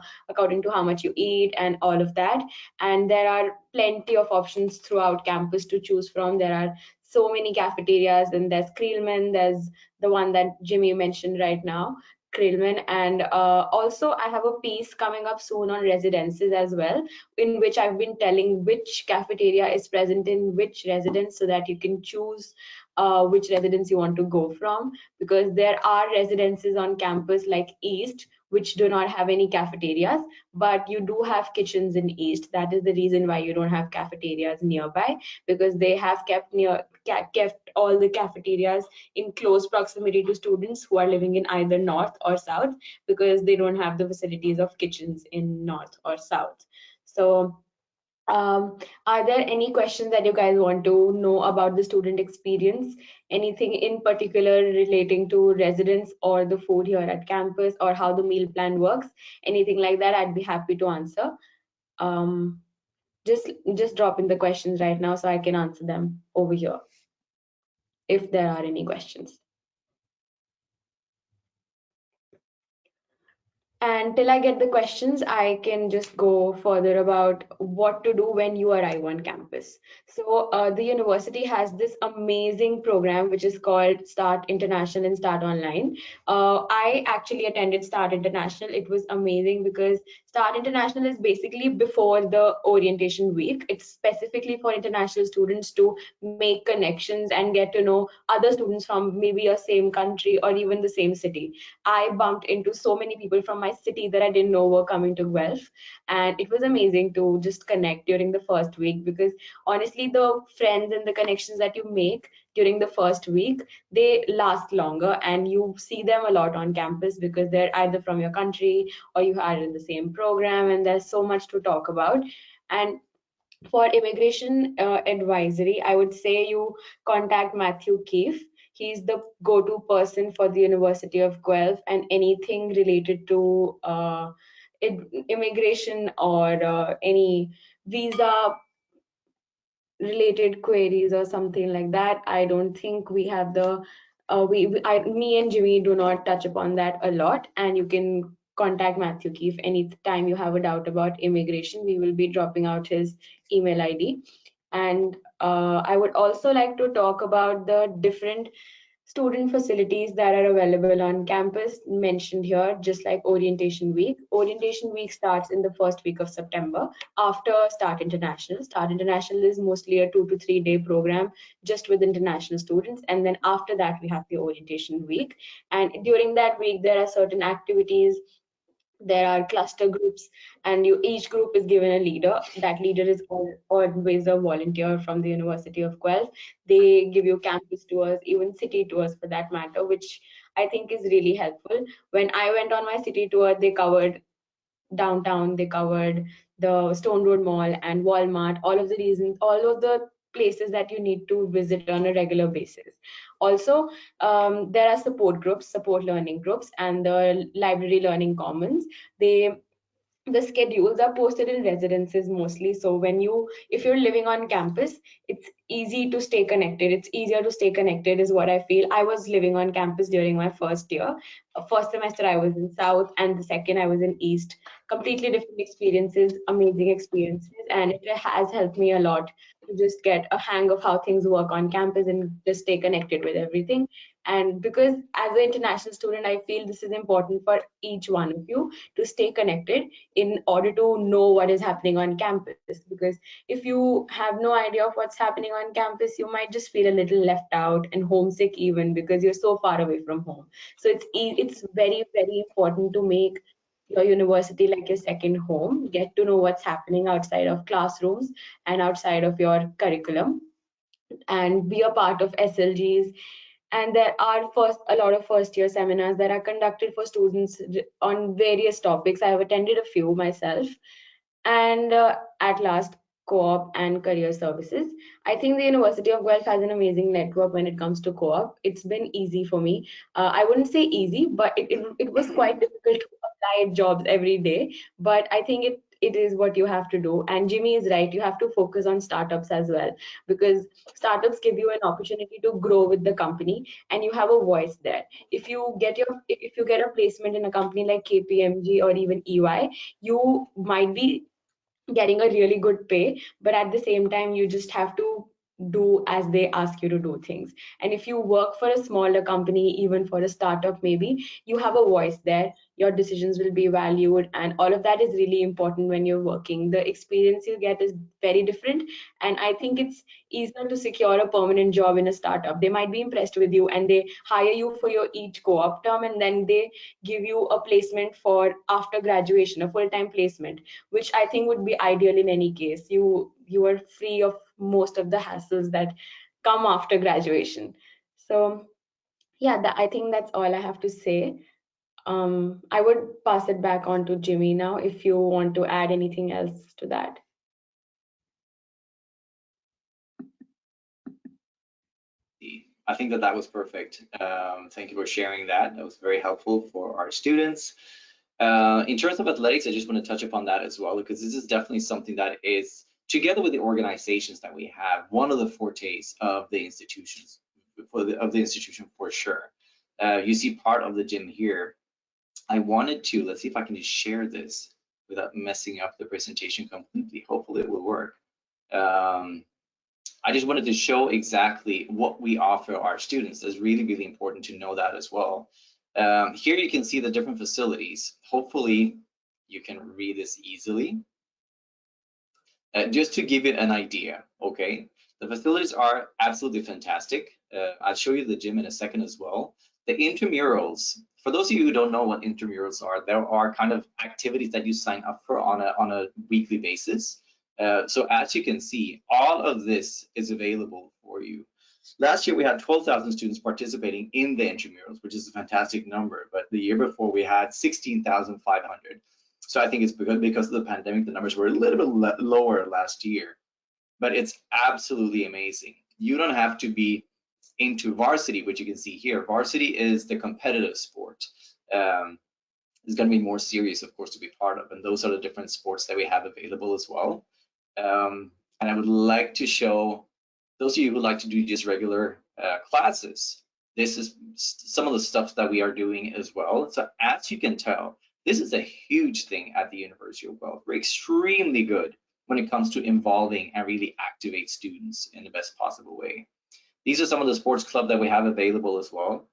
how much you eat and all of that. And there are plenty of options throughout campus to choose from. There are so many cafeterias, and there's Creelman, there's the one that Jimmy mentioned right now, Creelman. And also I have a piece coming up soon on residences as well, in which I've been telling which cafeteria is present in which residence so that you can choose which residence you want to go from, because there are residences on campus like East which do not have any cafeterias, but you do have kitchens in East. That is the reason why you don't have cafeterias nearby, because they have kept all the cafeterias in close proximity to students who are living in either North or South, because they don't have the facilities of kitchens in North or South. So are there any questions that you guys want to know about the student experience? Anything in particular relating to residence or the food here at campus or how the meal plan works? Anything like that, I'd be happy to answer. Um, just drop in the questions right now so I can answer them over here if there are any questions. And till I get the questions, I can just go further about what to do when you arrive on campus. So the university has this amazing program which is called Start International and Start Online. I actually attended Start International. It was amazing because Start International is basically before the orientation week. It's specifically for international students to make connections and get to know other students from maybe a same country or even the same city. I bumped into so many people from my city that I didn't know were coming to Guelph. And it was amazing to just connect during the first week, because honestly, the friends and the connections that you make during the first week, they last longer, and you see them a lot on campus because they're either from your country or you are in the same program, and there's so much to talk about. And for immigration advisory, I would say you contact Matthew Keefe. He's the go-to person for the University of Guelph, and anything related to immigration or any visa related queries or something like that. I don't think we have the me and Jimmy do not touch upon that a lot, and you can contact Matthew Keefe anytime you have a doubt about immigration. We will be dropping out his email ID. And I would also like to talk about the different student facilities that are available on campus mentioned here, just like orientation week. Orientation week starts in the first week of September after Start International. Start International is mostly a 2 to 3 day program just with international students. And then after that, we have the orientation week. And during that week, there are certain activities, there are cluster groups, and each group is given a leader. That leader is always a volunteer from the University of Guelph. They give you campus tours, even city tours for that matter, which I think is really helpful. When I went on my city tour, they covered downtown, they covered the Stone Road Mall and Walmart, all of the reasons, all of the places that you need to visit on a regular basis. Also, there are support groups, support learning groups, and the library learning commons. The schedules are posted in residences mostly, so if you're living on campus, it's easy to stay connected. It's easier to stay connected is what I feel. I was living on campus during my first year. First semester I was in south, and the second I was in east. Completely different experiences, amazing experiences, and it has helped me a lot to just get a hang of how things work on campus and just stay connected with everything. And because as an international student, I feel this is important for each one of you to stay connected in order to know what is happening on campus. Because if you have no idea of what's happening on campus, you might just feel a little left out and homesick, even because you're so far away from home. So it's very, very important to make your university like your second home. Get to know what's happening outside of classrooms and outside of your curriculum, and be a part of SLGs. And there are a lot of first year seminars that are conducted for students on various topics. I have attended a few myself. And at last, co-op and career services. I think the University of Guelph has an amazing network when it comes to co-op. It's been easy for me. I wouldn't say easy, but it was quite difficult to apply jobs every day. But I think it is what you have to do. And Jimmy is right. You have to focus on startups as well, because startups give you an opportunity to grow with the company, and you have a voice there. If you get a placement in a company like KPMG or even EY, you might be getting a really good pay, but at the same time you just have to do as they ask you to do things. And if you work for a smaller company, even for a startup, maybe you have a voice there, your decisions will be valued, and all of that is really important. When you're working, the experience you get is very different, and I think it's easier to secure a permanent job in a startup. They might be impressed with you and they hire you for your each co-op term, and then they give you a placement for after graduation, a full-time placement, which I think would be ideal in any case. You are free of most of the hassles that come after graduation. So yeah, I think that's all I have to say. I would pass it back on to Jimmy now if you want to add anything else to that. I think that was perfect. Thank you for sharing that. That was very helpful for our students. In terms of athletics, I just want to touch upon that as well, because this is definitely something that is, together with the organizations that we have, one of the fortes of the institutions, for sure. You see part of the gym here. I wanted to, let's see if I can just share this without messing up the presentation completely. Hopefully it will work. I just wanted to show exactly what we offer our students. It's really, really important to know that as well. Here you can see the different facilities. Hopefully you can read this easily. Just to give you an idea, okay? The facilities are absolutely fantastic. I'll show you the gym in a second as well. The intramurals, for those of you who don't know what intramurals are, there are kind of activities that you sign up for on a weekly basis. So as you can see, all of this is available for you. Last year, we had 12,000 students participating in the intramurals, which is a fantastic number. But the year before, we had 16,500. So I think it's because of the pandemic, the numbers were a little bit lower last year. But it's absolutely amazing. You don't have to be into varsity, which you can see here. Varsity is the competitive sport. It's going to be more serious, of course, to be part of. And those are the different sports that we have available as well. And I would like to show those of you who like to do just regular classes, this is some of the stuff that we are doing as well. So as you can tell, this is a huge thing at the University of Guelph. We're extremely good when it comes to involving and really activate students in the best possible way. These are some of the sports clubs that we have available as well.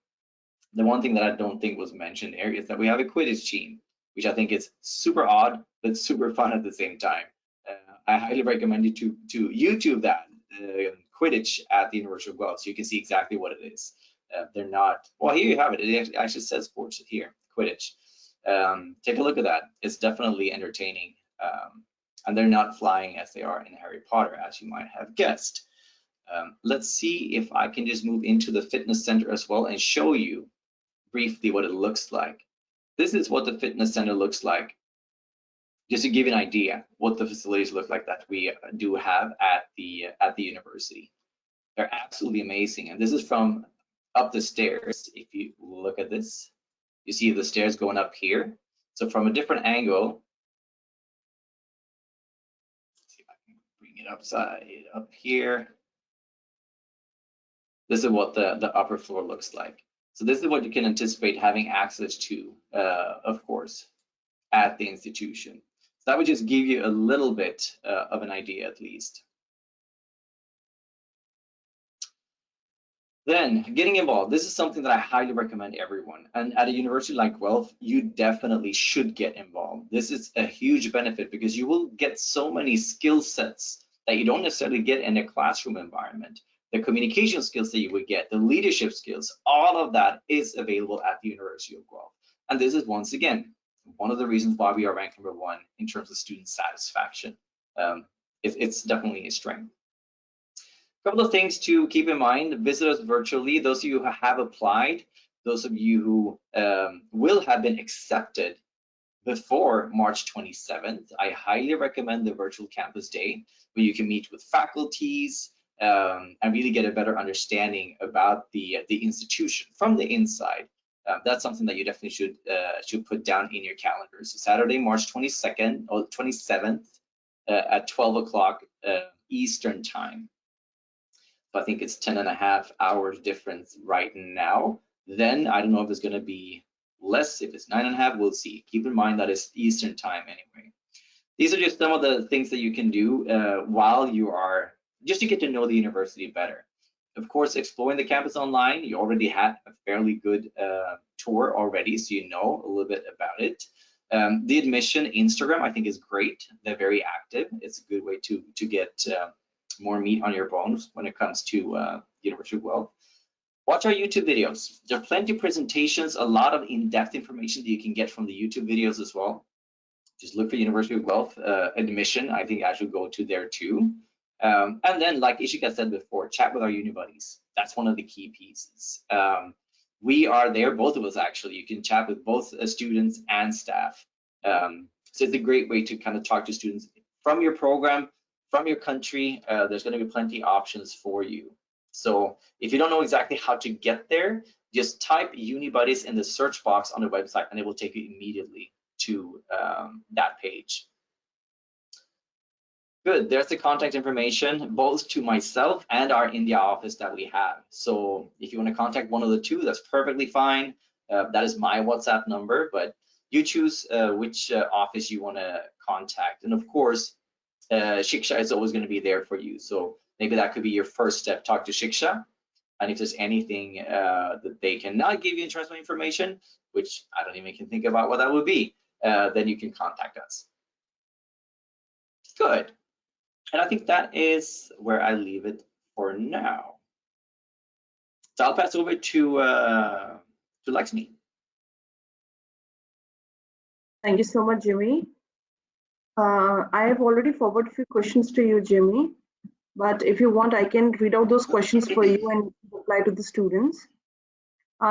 The one thing that I don't think was mentioned there is that we have a Quidditch team, which I think is super odd, but super fun at the same time. I highly recommend you to YouTube that, Quidditch at the University of Guelph, so you can see exactly what it is. They're not, well, here you have it. It actually says sports here, Quidditch. Take a look at that. It's definitely entertaining. And they're not flying as they are in Harry Potter, as you might have guessed. Let's see if I can just move into the fitness center as well and show you briefly what it looks like. This is what the fitness center looks like. just to give you an idea what the facilities look like that we do have at the university. They're absolutely amazing. And this is from up the stairs. If you look at this, you see the stairs going up here. So from a different angle, let's see if I can bring it up here. This is what the upper floor looks like. So this is what you can anticipate having access to, of course, at the institution. So that would just give you a little bit of an idea at least. Then getting involved. This is something that I highly recommend everyone. And at a university like Guelph, you definitely should get involved. This is a huge benefit because you will get so many skill sets that you don't necessarily get in a classroom environment. The communication skills that you would get, the leadership skills, all of that is available at the University of Guelph. And this is once again, one of the reasons why we are ranked #1 in terms of student satisfaction. It's definitely a strength. A couple of things to keep in mind: visit us virtually. Those of you who have applied, those of you who will have been accepted before March 27th, I highly recommend the virtual campus day where you can meet with faculties and really get a better understanding about the institution from the inside. That's something that you definitely should put down in your calendars. So Saturday, March 22nd or 27th at 12 o'clock Eastern time. I think it's 10.5 hours difference right now. Then I don't know if it's going to be less. If it's 9.5, we'll see. Keep in mind that it's Eastern time anyway. These are just some of the things that you can do while you are, just to get to know the university better. Of course, exploring the campus online, you already had a fairly good tour already, so you know a little bit about it. The admission Instagram, I think, is great. They're very active. It's a good way to get more meat on your bones when it comes to University of Guelph. Watch our YouTube videos. There are plenty of presentations, a lot of in-depth information that you can get from the YouTube videos as well. Just look for University of Guelph admission. I think I should go to there too. And then, like Ishika said before, chat with our uni buddies. That's one of the key pieces. We are there, both of us actually. You can chat with both students and staff. So it's a great way to kind of talk to students from your program, from your country. There's going to be plenty of options for you. So if you don't know exactly how to get there, just type uni buddies in the search box on the website and it will take you immediately to that page. Good, there's the contact information, both to myself and our India office that we have. So if you want to contact one of the two, that's perfectly fine. That is my WhatsApp number, but you choose which office you want to contact. And of course, Shiksha is always going to be there for you. So maybe that could be your first step, talk to Shiksha. And if there's anything that they cannot give you in terms of information, which I don't even can think about what that would be, then you can contact us. Good. And I think that is where I leave it for now. So I'll pass over to Lakshmi. Thank you so much, Jimmy. I have already forwarded a few questions to you, Jimmy, but if you want, I can read out those questions for you and reply to the students.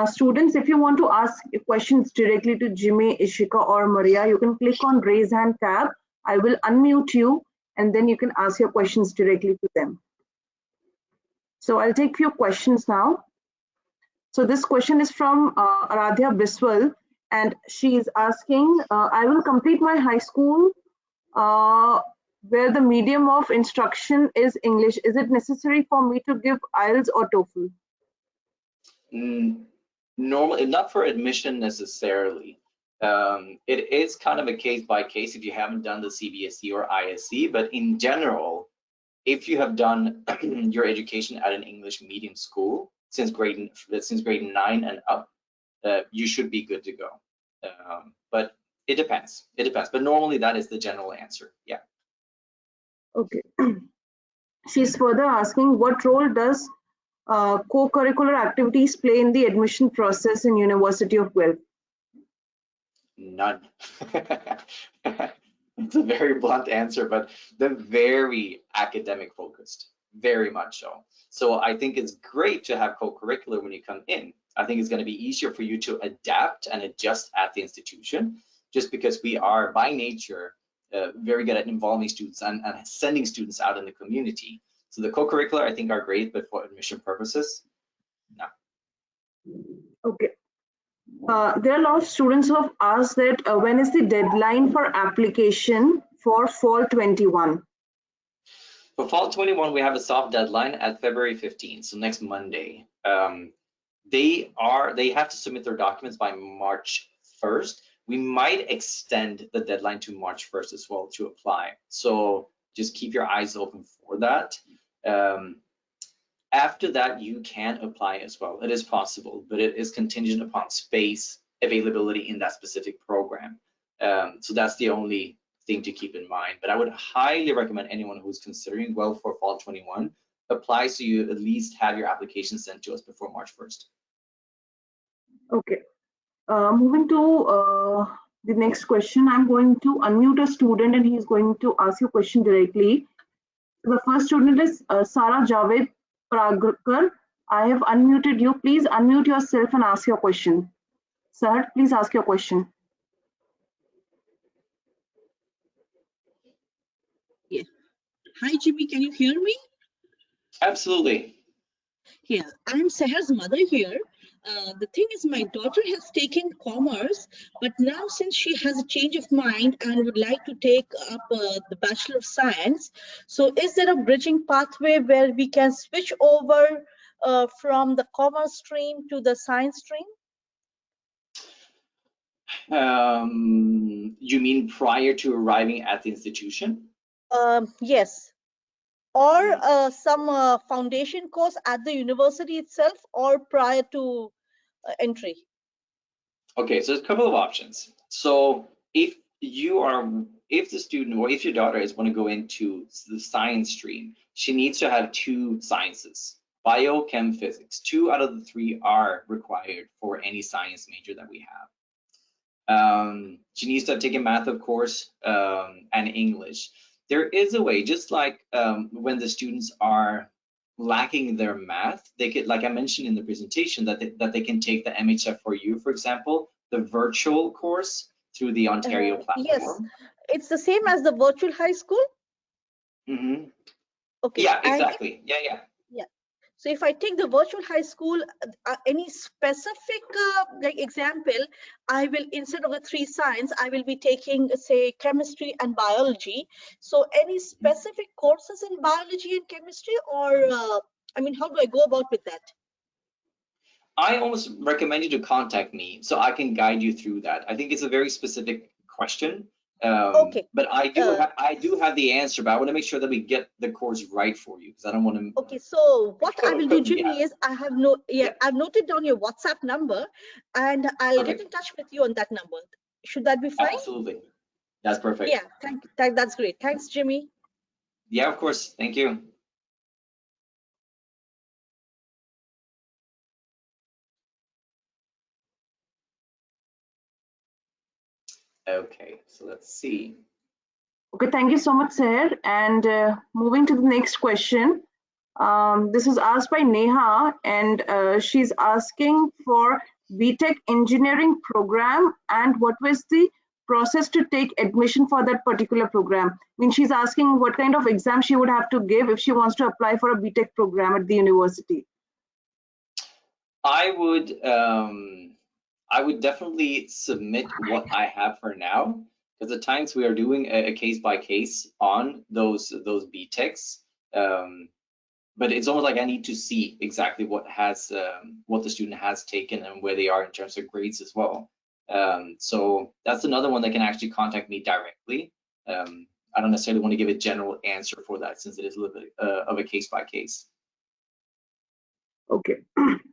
Students, if you want to ask questions directly to Jimmy, Ishika, or Maria, you can click on Raise Hand tab. I will unmute you, and then you can ask your questions directly to them. So I'll take few questions now. So this question is from Aradhya Biswal, and she is asking, I will complete my high school where the medium of instruction is English. Is it necessary for me to give IELTS or TOEFL? Normally, not for admission necessarily. It is kind of a case by case if you haven't done the CBSE or ISE, but in general, if you have done your education at an English medium school since grade 9 and up, you should be good to go. But it depends. It depends. But normally that is the general answer. Yeah. Okay. She's further asking, what role does co-curricular activities play in the admission process in University of Guelph? None. It's a very blunt answer, but they're very academic focused, very much so. So I think it's great to have co-curricular when you come in. I think it's going to be easier for you to adapt and adjust at the institution, just because we are by nature very good at involving students and sending students out in the community. So the co-curricular, I think, are great, but for admission purposes, no. Okay. There are a lot of students who have asked that when is the deadline for application for fall 21? For fall 21, we have a soft deadline at February 15th, so next Monday. They have to submit their documents by March 1st. We might extend the deadline to March 1st as well to apply. So just keep your eyes open for that. After that, you can apply as well. It is possible, but it is contingent upon space availability in that specific program. So that's the only thing to keep in mind. But I would highly recommend anyone who's considering Guelph for fall 21 apply, so you at least have your application sent to us before March 1st. Okay. Moving to the next question, I'm going to unmute a student and he's going to ask you a question directly. The first student is Sarah Javed Pragarkar. I have unmuted you. Please unmute yourself and ask your question. Sir, please ask your question. Yeah. Hi, Jimmy. Can you hear me? Absolutely. Yeah, I'm Seher's mother here. The thing is, my daughter has taken commerce, but now since she has a change of mind and would like to take up the Bachelor of Science, so is there a bridging pathway where we can switch over from the commerce stream to the science stream? You mean prior to arriving at the institution? Yes. Or some foundation course at the university itself, or prior to entry? Okay, so there's a couple of options. So if the student or if your daughter is want to go into the science stream, she needs to have 2 sciences, bio, chem, physics. 2 out of the 3 are required for any science major that we have. She needs to have taken math, of course, and English. There is a way, just like when the students are lacking their math, they could, like I mentioned in the presentation, that they can take the MHF4U, for example, the virtual course through the Ontario platform. Yes, it's the same as the virtual high school. Mm-hmm. Okay. Yeah, exactly. Yeah. So if I take the virtual high school, any specific like example, I will, instead of the 3 science, I will be taking, say, chemistry and biology. So any specific courses in biology and chemistry, or I mean, how do I go about with that? I almost recommend you to contact me so I can guide you through that. I think it's a very specific question. Okay. But I do have the answer, but I want to make sure that we get the course right for you, because I don't want to. Okay, so what I will do, Jimmy, is I've noted down your WhatsApp number, and I'll get in touch with you on that number. Should that be fine? Absolutely, that's perfect. Yeah, that's great. Thanks, Jimmy. Yeah, of course. Thank you. Okay, so let's see. Okay, thank you so much, Sir. And moving to the next question. This is asked by Neha, and she's asking for BTech engineering program and what was the process to take admission for that particular program. I mean, she's asking what kind of exam she would have to give if she wants to apply for a BTech program at the university. I would definitely submit what I have for now, because at times we are doing a case by case on those BTechs. But it's almost like I need to see exactly what the student has taken and where they are in terms of grades as well. So that's another one that can actually contact me directly. I don't necessarily want to give a general answer for that, since it is a little bit of a case by case. Okay.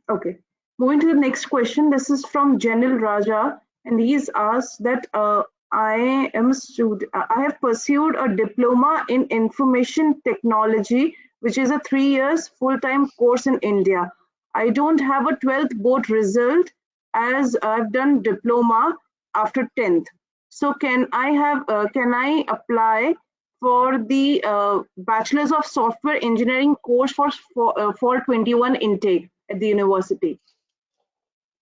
Okay. Moving to the next question. This is from Janil Raja, and he's asked that I have pursued a diploma in information technology, which is a 3 years full-time course in India. I don't have a 12th board result, as I've done diploma after 10th. So can I apply for the Bachelors of Software Engineering course for fall 21 intake at the university?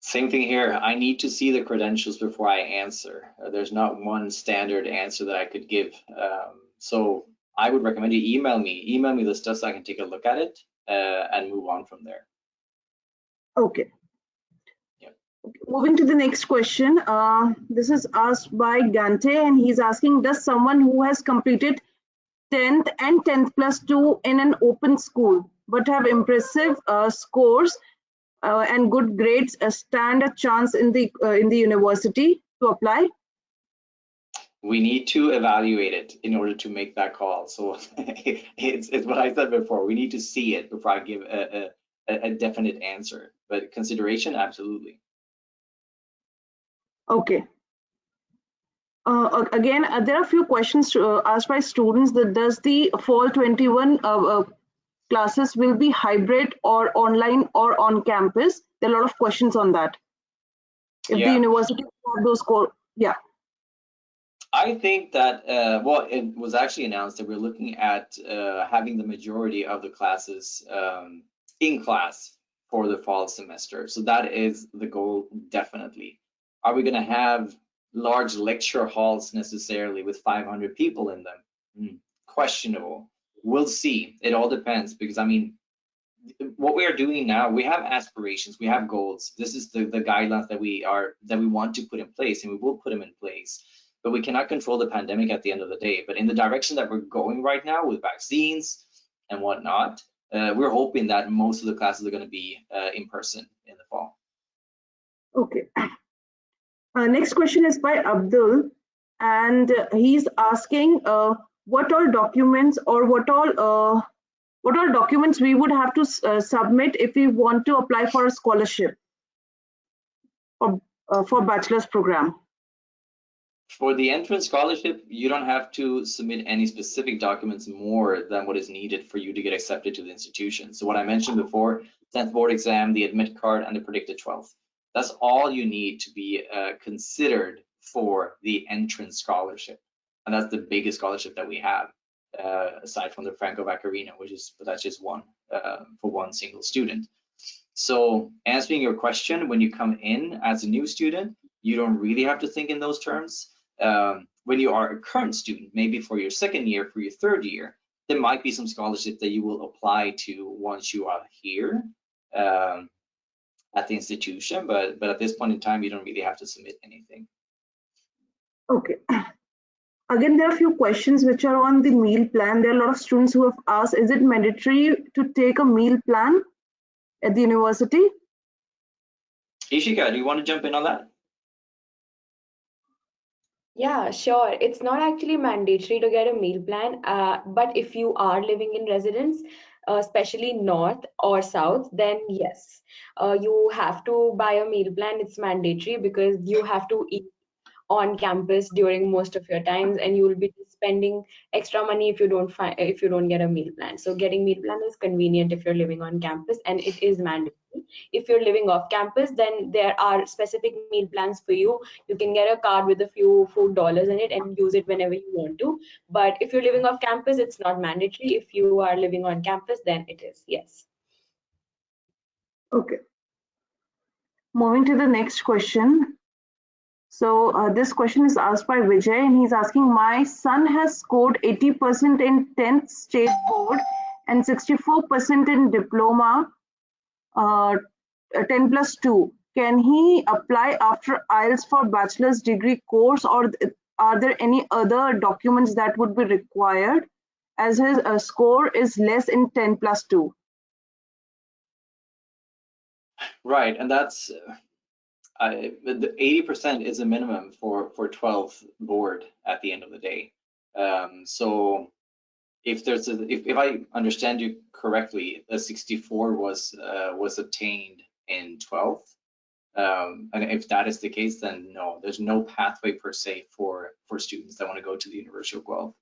Same thing here. I need to see the credentials before I answer. There's not one standard answer that I could give. So I would recommend you email me the stuff so I can take a look at it and move on from there. Okay. Yeah. Moving to the next question. This is asked by Gante, and he's asking, does someone who has completed 10th and 10th plus 2 in an open school but have impressive scores and good grades stand a chance in the university to apply? We need to evaluate it in order to make that call. So it's what I said before. We need to see it before I give a definite answer. But consideration, absolutely. Okay. Again, there are a few questions asked by students that does the fall 21 classes will be hybrid or online or on campus? There are a lot of questions on that. If the university have those core, yeah. I think that, well, it was actually announced that we're looking at having the majority of the classes in class for the fall semester. So that is the goal, definitely. Are we going to have large lecture halls necessarily with 500 people in them? Questionable. We'll see. It all depends, because I mean, what we are doing now, we have aspirations, we have goals. This is the guidelines that we want to put in place, and we will put them in place. But we cannot control the pandemic at the end of the day. But in the direction that we're going right now with vaccines and whatnot, we're hoping that most of the classes are going to be in person in the fall. Okay. Next question is by Abdul, and he's asking what all documents or what all documents we would have to submit if we want to apply for a scholarship for bachelor's program. For the entrance scholarship, you don't have to submit any specific documents more than what is needed for you to get accepted to the institution. So what I mentioned before, 10th board exam, the admit card, and the predicted 12th. That's all you need to be considered for the entrance scholarship. And that's the biggest scholarship that we have, aside from the Franco Vaccarino, that's just one for one single student. So answering your question, when you come in as a new student, you don't really have to think in those terms. When you are a current student, maybe for your second year, for your third year, there might be some scholarships that you will apply to once you are here at the institution, but at this point in time, you don't really have to submit anything. Okay. Again, there are a few questions which are on the meal plan. There are a lot of students who have asked, is it mandatory to take a meal plan at the university? Ishika, do you want to jump in on that? Yeah, sure. It's not actually mandatory to get a meal plan, but if you are living in residence, especially north or south, then yes, you have to buy a meal plan. It's mandatory because you have to eat on campus during most of your times, and you will be spending extra money if you don't get a meal plan. So getting meal plan is convenient if you're living on campus, and it is mandatory. If you're living off campus, then there are specific meal plans for you. You can get a card with a few food dollars in it and use it whenever you want to. But if you're living off campus, it's not mandatory. If you are living on campus, then it is, yes. Okay. Moving to the next question. So this question is asked by Vijay, and he's asking, my son has scored 80% in 10th state board and 64% in diploma 10 plus 2. Can he apply after IELTS for bachelor's degree course, or are there any other documents that would be required as his score is less in 10 plus 2? Right, and that's the 80% is a minimum for 12th board at the end of the day. So if there's if I understand you correctly, a 64 was obtained in 12th, and if that is the case, then no, there's no pathway per se for students that want to go to the University of Guelph.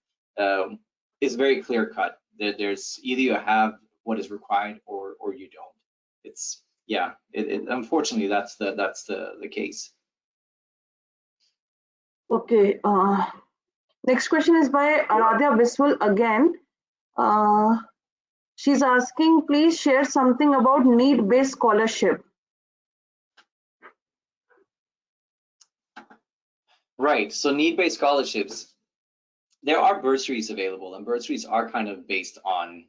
It's very clear cut. There's either you have what is required or you don't. It's yeah. Unfortunately, that's the case. Okay. Next question is by Aradhya Biswal again. She's asking, please share something about need-based scholarship. Right. So need-based scholarships, there are bursaries available, and bursaries are kind of based on,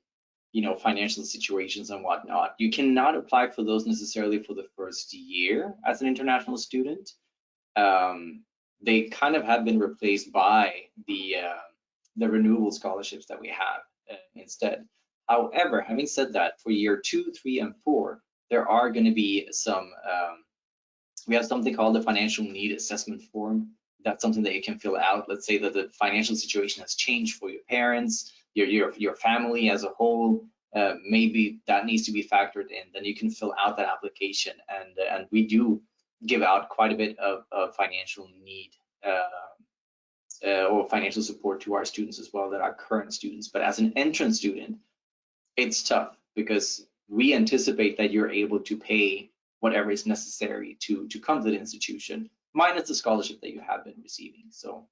financial situations and whatnot. You cannot apply for those necessarily for the first year as an international student. They kind of have been replaced by the renewable scholarships that we have instead. However, having said that, for year 2, 3, and 4, there are going to be some. We have something called the financial need assessment form. That's something that you can fill out. Let's say that the financial situation has changed for your parents, your family as a whole. Maybe that needs to be factored in. Then you can fill out that application, and we do give out quite a bit of financial need or financial support to our students as well that are current students. But as an entrance student, it's tough because we anticipate that you're able to pay whatever is necessary to come to the institution, minus the scholarship that you have been receiving. So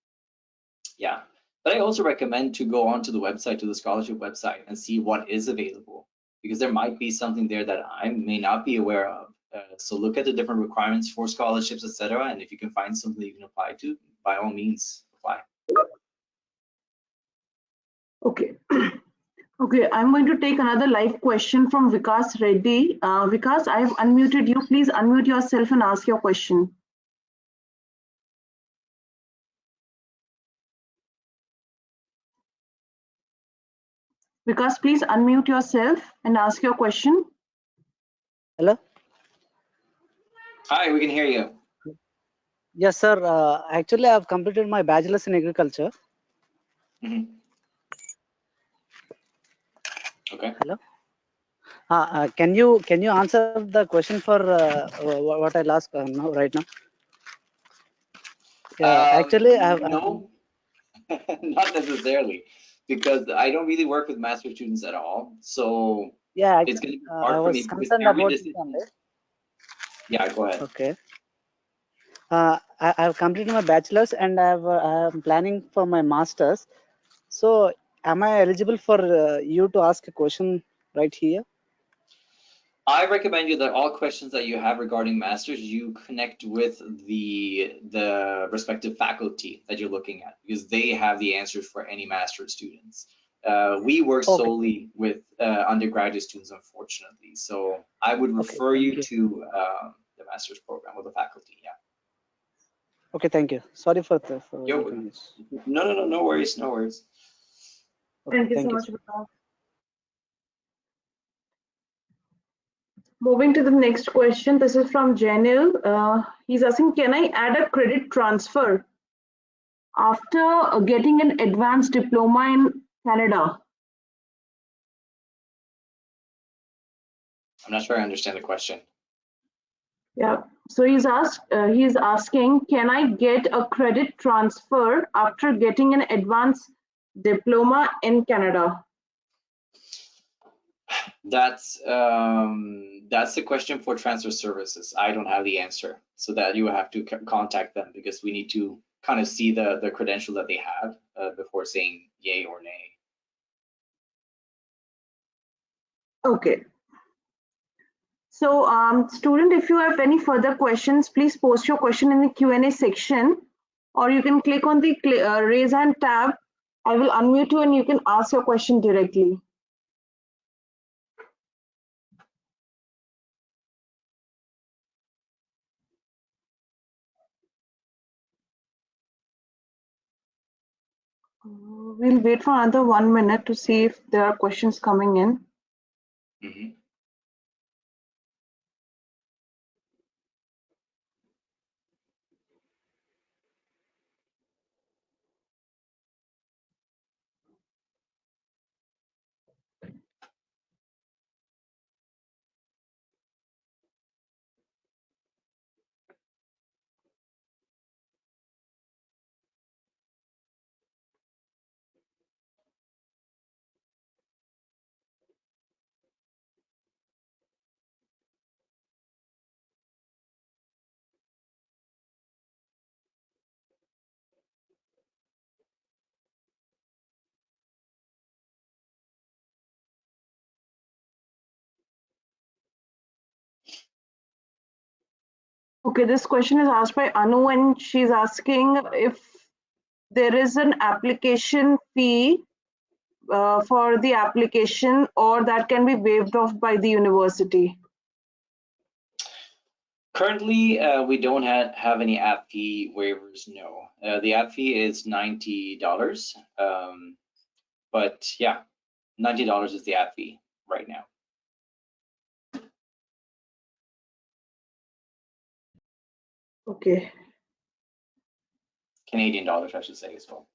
yeah, but I also recommend to go onto the website, to the scholarship website, and see what is available, because there might be something there that I may not be aware of. So look at the different requirements for scholarships, etc. And if you can find something that you can apply to, by all means, apply. Okay. Okay, I'm going to take another live question from Vikas Reddy. Vikas, I have unmuted you. Please unmute yourself and ask your question. Vikas, please unmute yourself and ask your question. Hello? Hi, we can hear you. Yes, sir. Actually, I have completed my bachelor's in agriculture. Mm-hmm. Okay. Hello? Can you answer the question for what I'll ask now, right now? Actually, I have no, not necessarily, because I don't really work with master students at all. So yeah, it's going to be I hard for was me because concerned every about it decision. only. Yeah, go ahead. Okay. I have completed my bachelor's and I am planning for my master's. So, am I eligible for you to ask a question right here? I recommend you that all questions that you have regarding masters, you connect with the respective faculty that you're looking at, because they have the answers for any master's students. We work solely with undergraduate students, unfortunately. So I would refer you to the master's program or the faculty. Yeah. Okay, thank you. Sorry for the inconvenience. No worries, no worries. Okay, Thank you so much, Vikas. Moving to the next question. This is from Janil. He's asking, can I add a credit transfer after getting an advanced diploma in Canada? I'm not sure I understand the question. Yeah, so he's asking, can I get a credit transfer after getting an advanced diploma in Canada? That's the question for transfer services. I don't have the answer, so that you have to contact them, because we need to kind of see the credential that they have before saying yay or nay. Okay. So, student, if you have any further questions, please post your question in the Q&A section, or you can click on the raise hand tab. I will unmute you and you can ask your question directly. We'll wait for another 1 minute to see if there are questions coming in. Mm-hmm. Okay, this question is asked by Anu, and she's asking if there is an application fee for the application, or that can be waived off by the university. Currently, we don't have any app fee waivers, no. The app fee is $90, but yeah, $90 is the app fee right now. Okay. Canadian dollars, I should say, as well.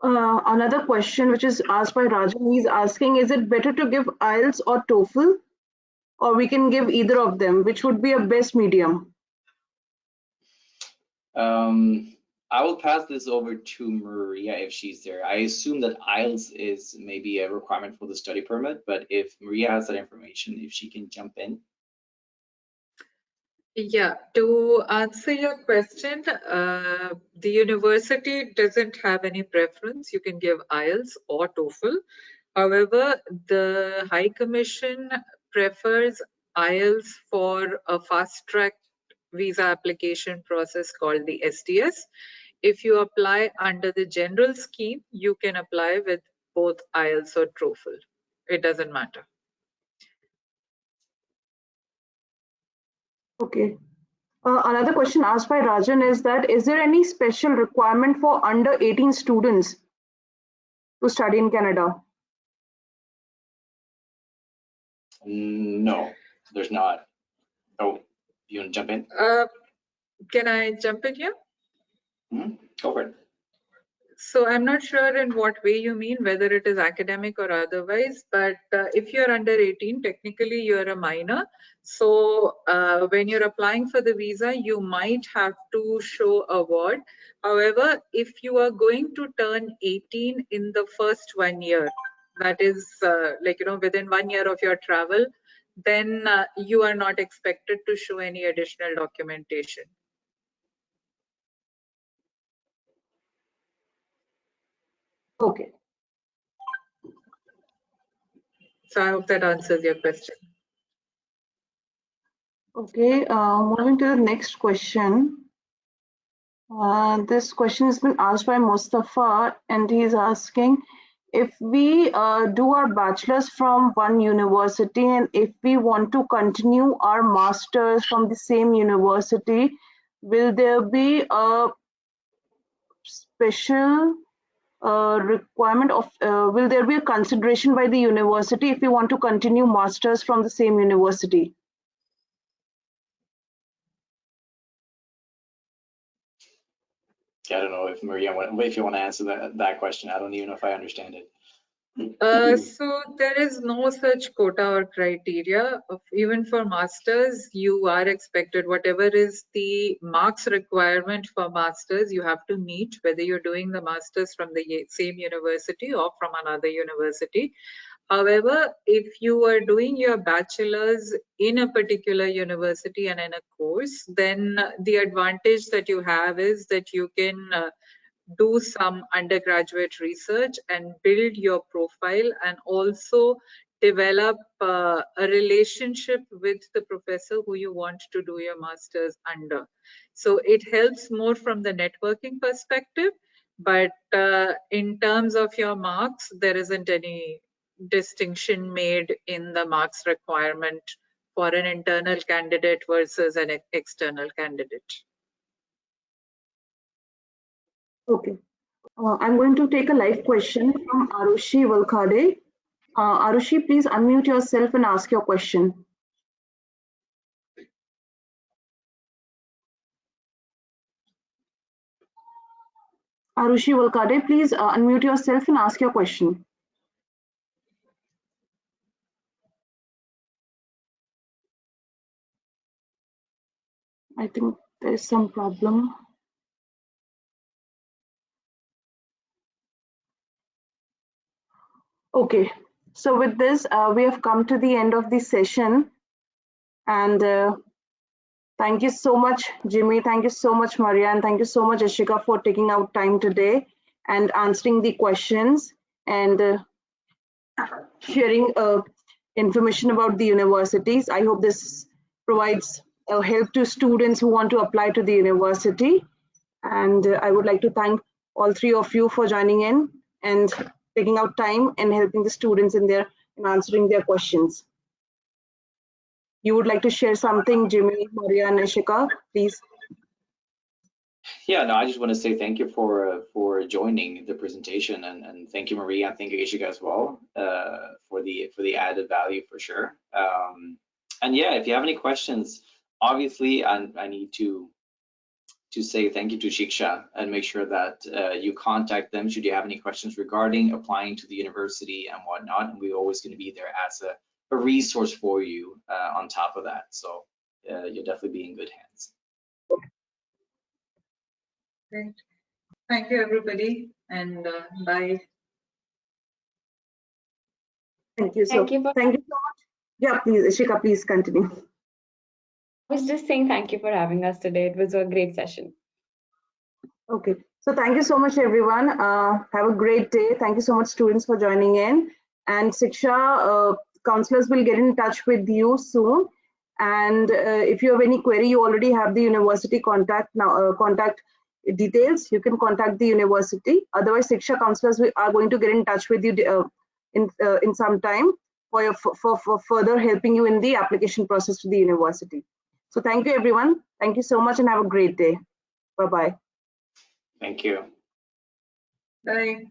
Another question which is asked by Rajan, he's asking, is it better to give IELTS or TOEFL, or we can give either of them? Which would be a best medium? I will pass this over to Maria if she's there. I assume that IELTS is maybe a requirement for the study permit, but if Maria has that information, if she can jump in. Yeah, to answer your question, the university doesn't have any preference. You can give IELTS or TOEFL. However, the High Commission prefers IELTS for a fast-track visa application process called the SDS. If you apply under the general scheme, you can apply with both IELTS or TOEFL. It doesn't matter. Okay. Another question asked by Rajan is that, is there any special requirement for under 18 students to study in Canada? No, there's not. Oh, you want to jump in? Can I jump in here? Go for it. So I'm not sure in what way you mean, whether it is academic or otherwise, but if you're under 18, technically you're a minor. So when you're applying for the visa, you might have to show a ward. However, if you are going to turn 18 in the first 1 year, that is within 1 year of your travel, then you are not expected to show any additional documentation. Okay. So I hope that answers your question. Okay, moving to the next question. This question has been asked by Mustafa, and he's asking, if we do our bachelor's from one university and if we want to continue our master's from the same university, will there be a special requirement of, will there be a consideration by the university if we want to continue master's from the same university? I don't know if Maria, if you want to answer that question. I don't even know if I understand it. So there is no such quota or criteria. Even for masters, you are expected, whatever is the marks requirement for masters, you have to meet, whether you're doing the masters from the same university or from another university. However, if you are doing your bachelor's in a particular university and in a course, then the advantage that you have is that you can do some undergraduate research and build your profile, and also develop a relationship with the professor who you want to do your master's under. So it helps more from the networking perspective, but in terms of your marks, there isn't any distinction made in the marks requirement for an internal candidate versus an external candidate. Okay. I'm going to take a live question from Arushi Valkhade. Arushi, please unmute yourself and ask your question. Arushi Valkhade, please unmute yourself and ask your question. I think there's some problem. Okay, so with this, we have come to the end of the session. And thank you so much, Jimmy. Thank you so much, Maria. And thank you so much, Ashika, for taking out time today. and answering the questions and sharing information about the universities. I hope this provides help to students who want to apply to the university. And I would like to thank all three of you for joining in and taking out time and helping the students in answering their questions. You would like to share something, Jimmy, Maria, and Ishika, please? Yeah, no, I just want to say thank you for joining the presentation, and thank you, Maria, and thank you, Ishika, as well, for the added value for sure. And yeah, if you have any questions, obviously, I need to say thank you to Shiksha and make sure that you contact them should you have any questions regarding applying to the university and whatnot. And we're always going to be there as a resource for you on top of that. So you'll definitely be in good hands. Great. Thank you, everybody, and bye. Thank you so much. Yeah, please, Ishika, please continue. I was just saying thank you for having us today. It was a great session. Okay, so thank you so much, everyone. Have a great day. Thank you so much, students, for joining in. And Shiksha, counselors will get in touch with you soon. And if you have any query, you already have the university contact details. You can contact the university. Otherwise, Shiksha counselors are going to get in touch with you in some time for further helping you in the application process to the university. So thank you, everyone. Thank you so much and have a great day. Bye-bye. Thank you. Bye.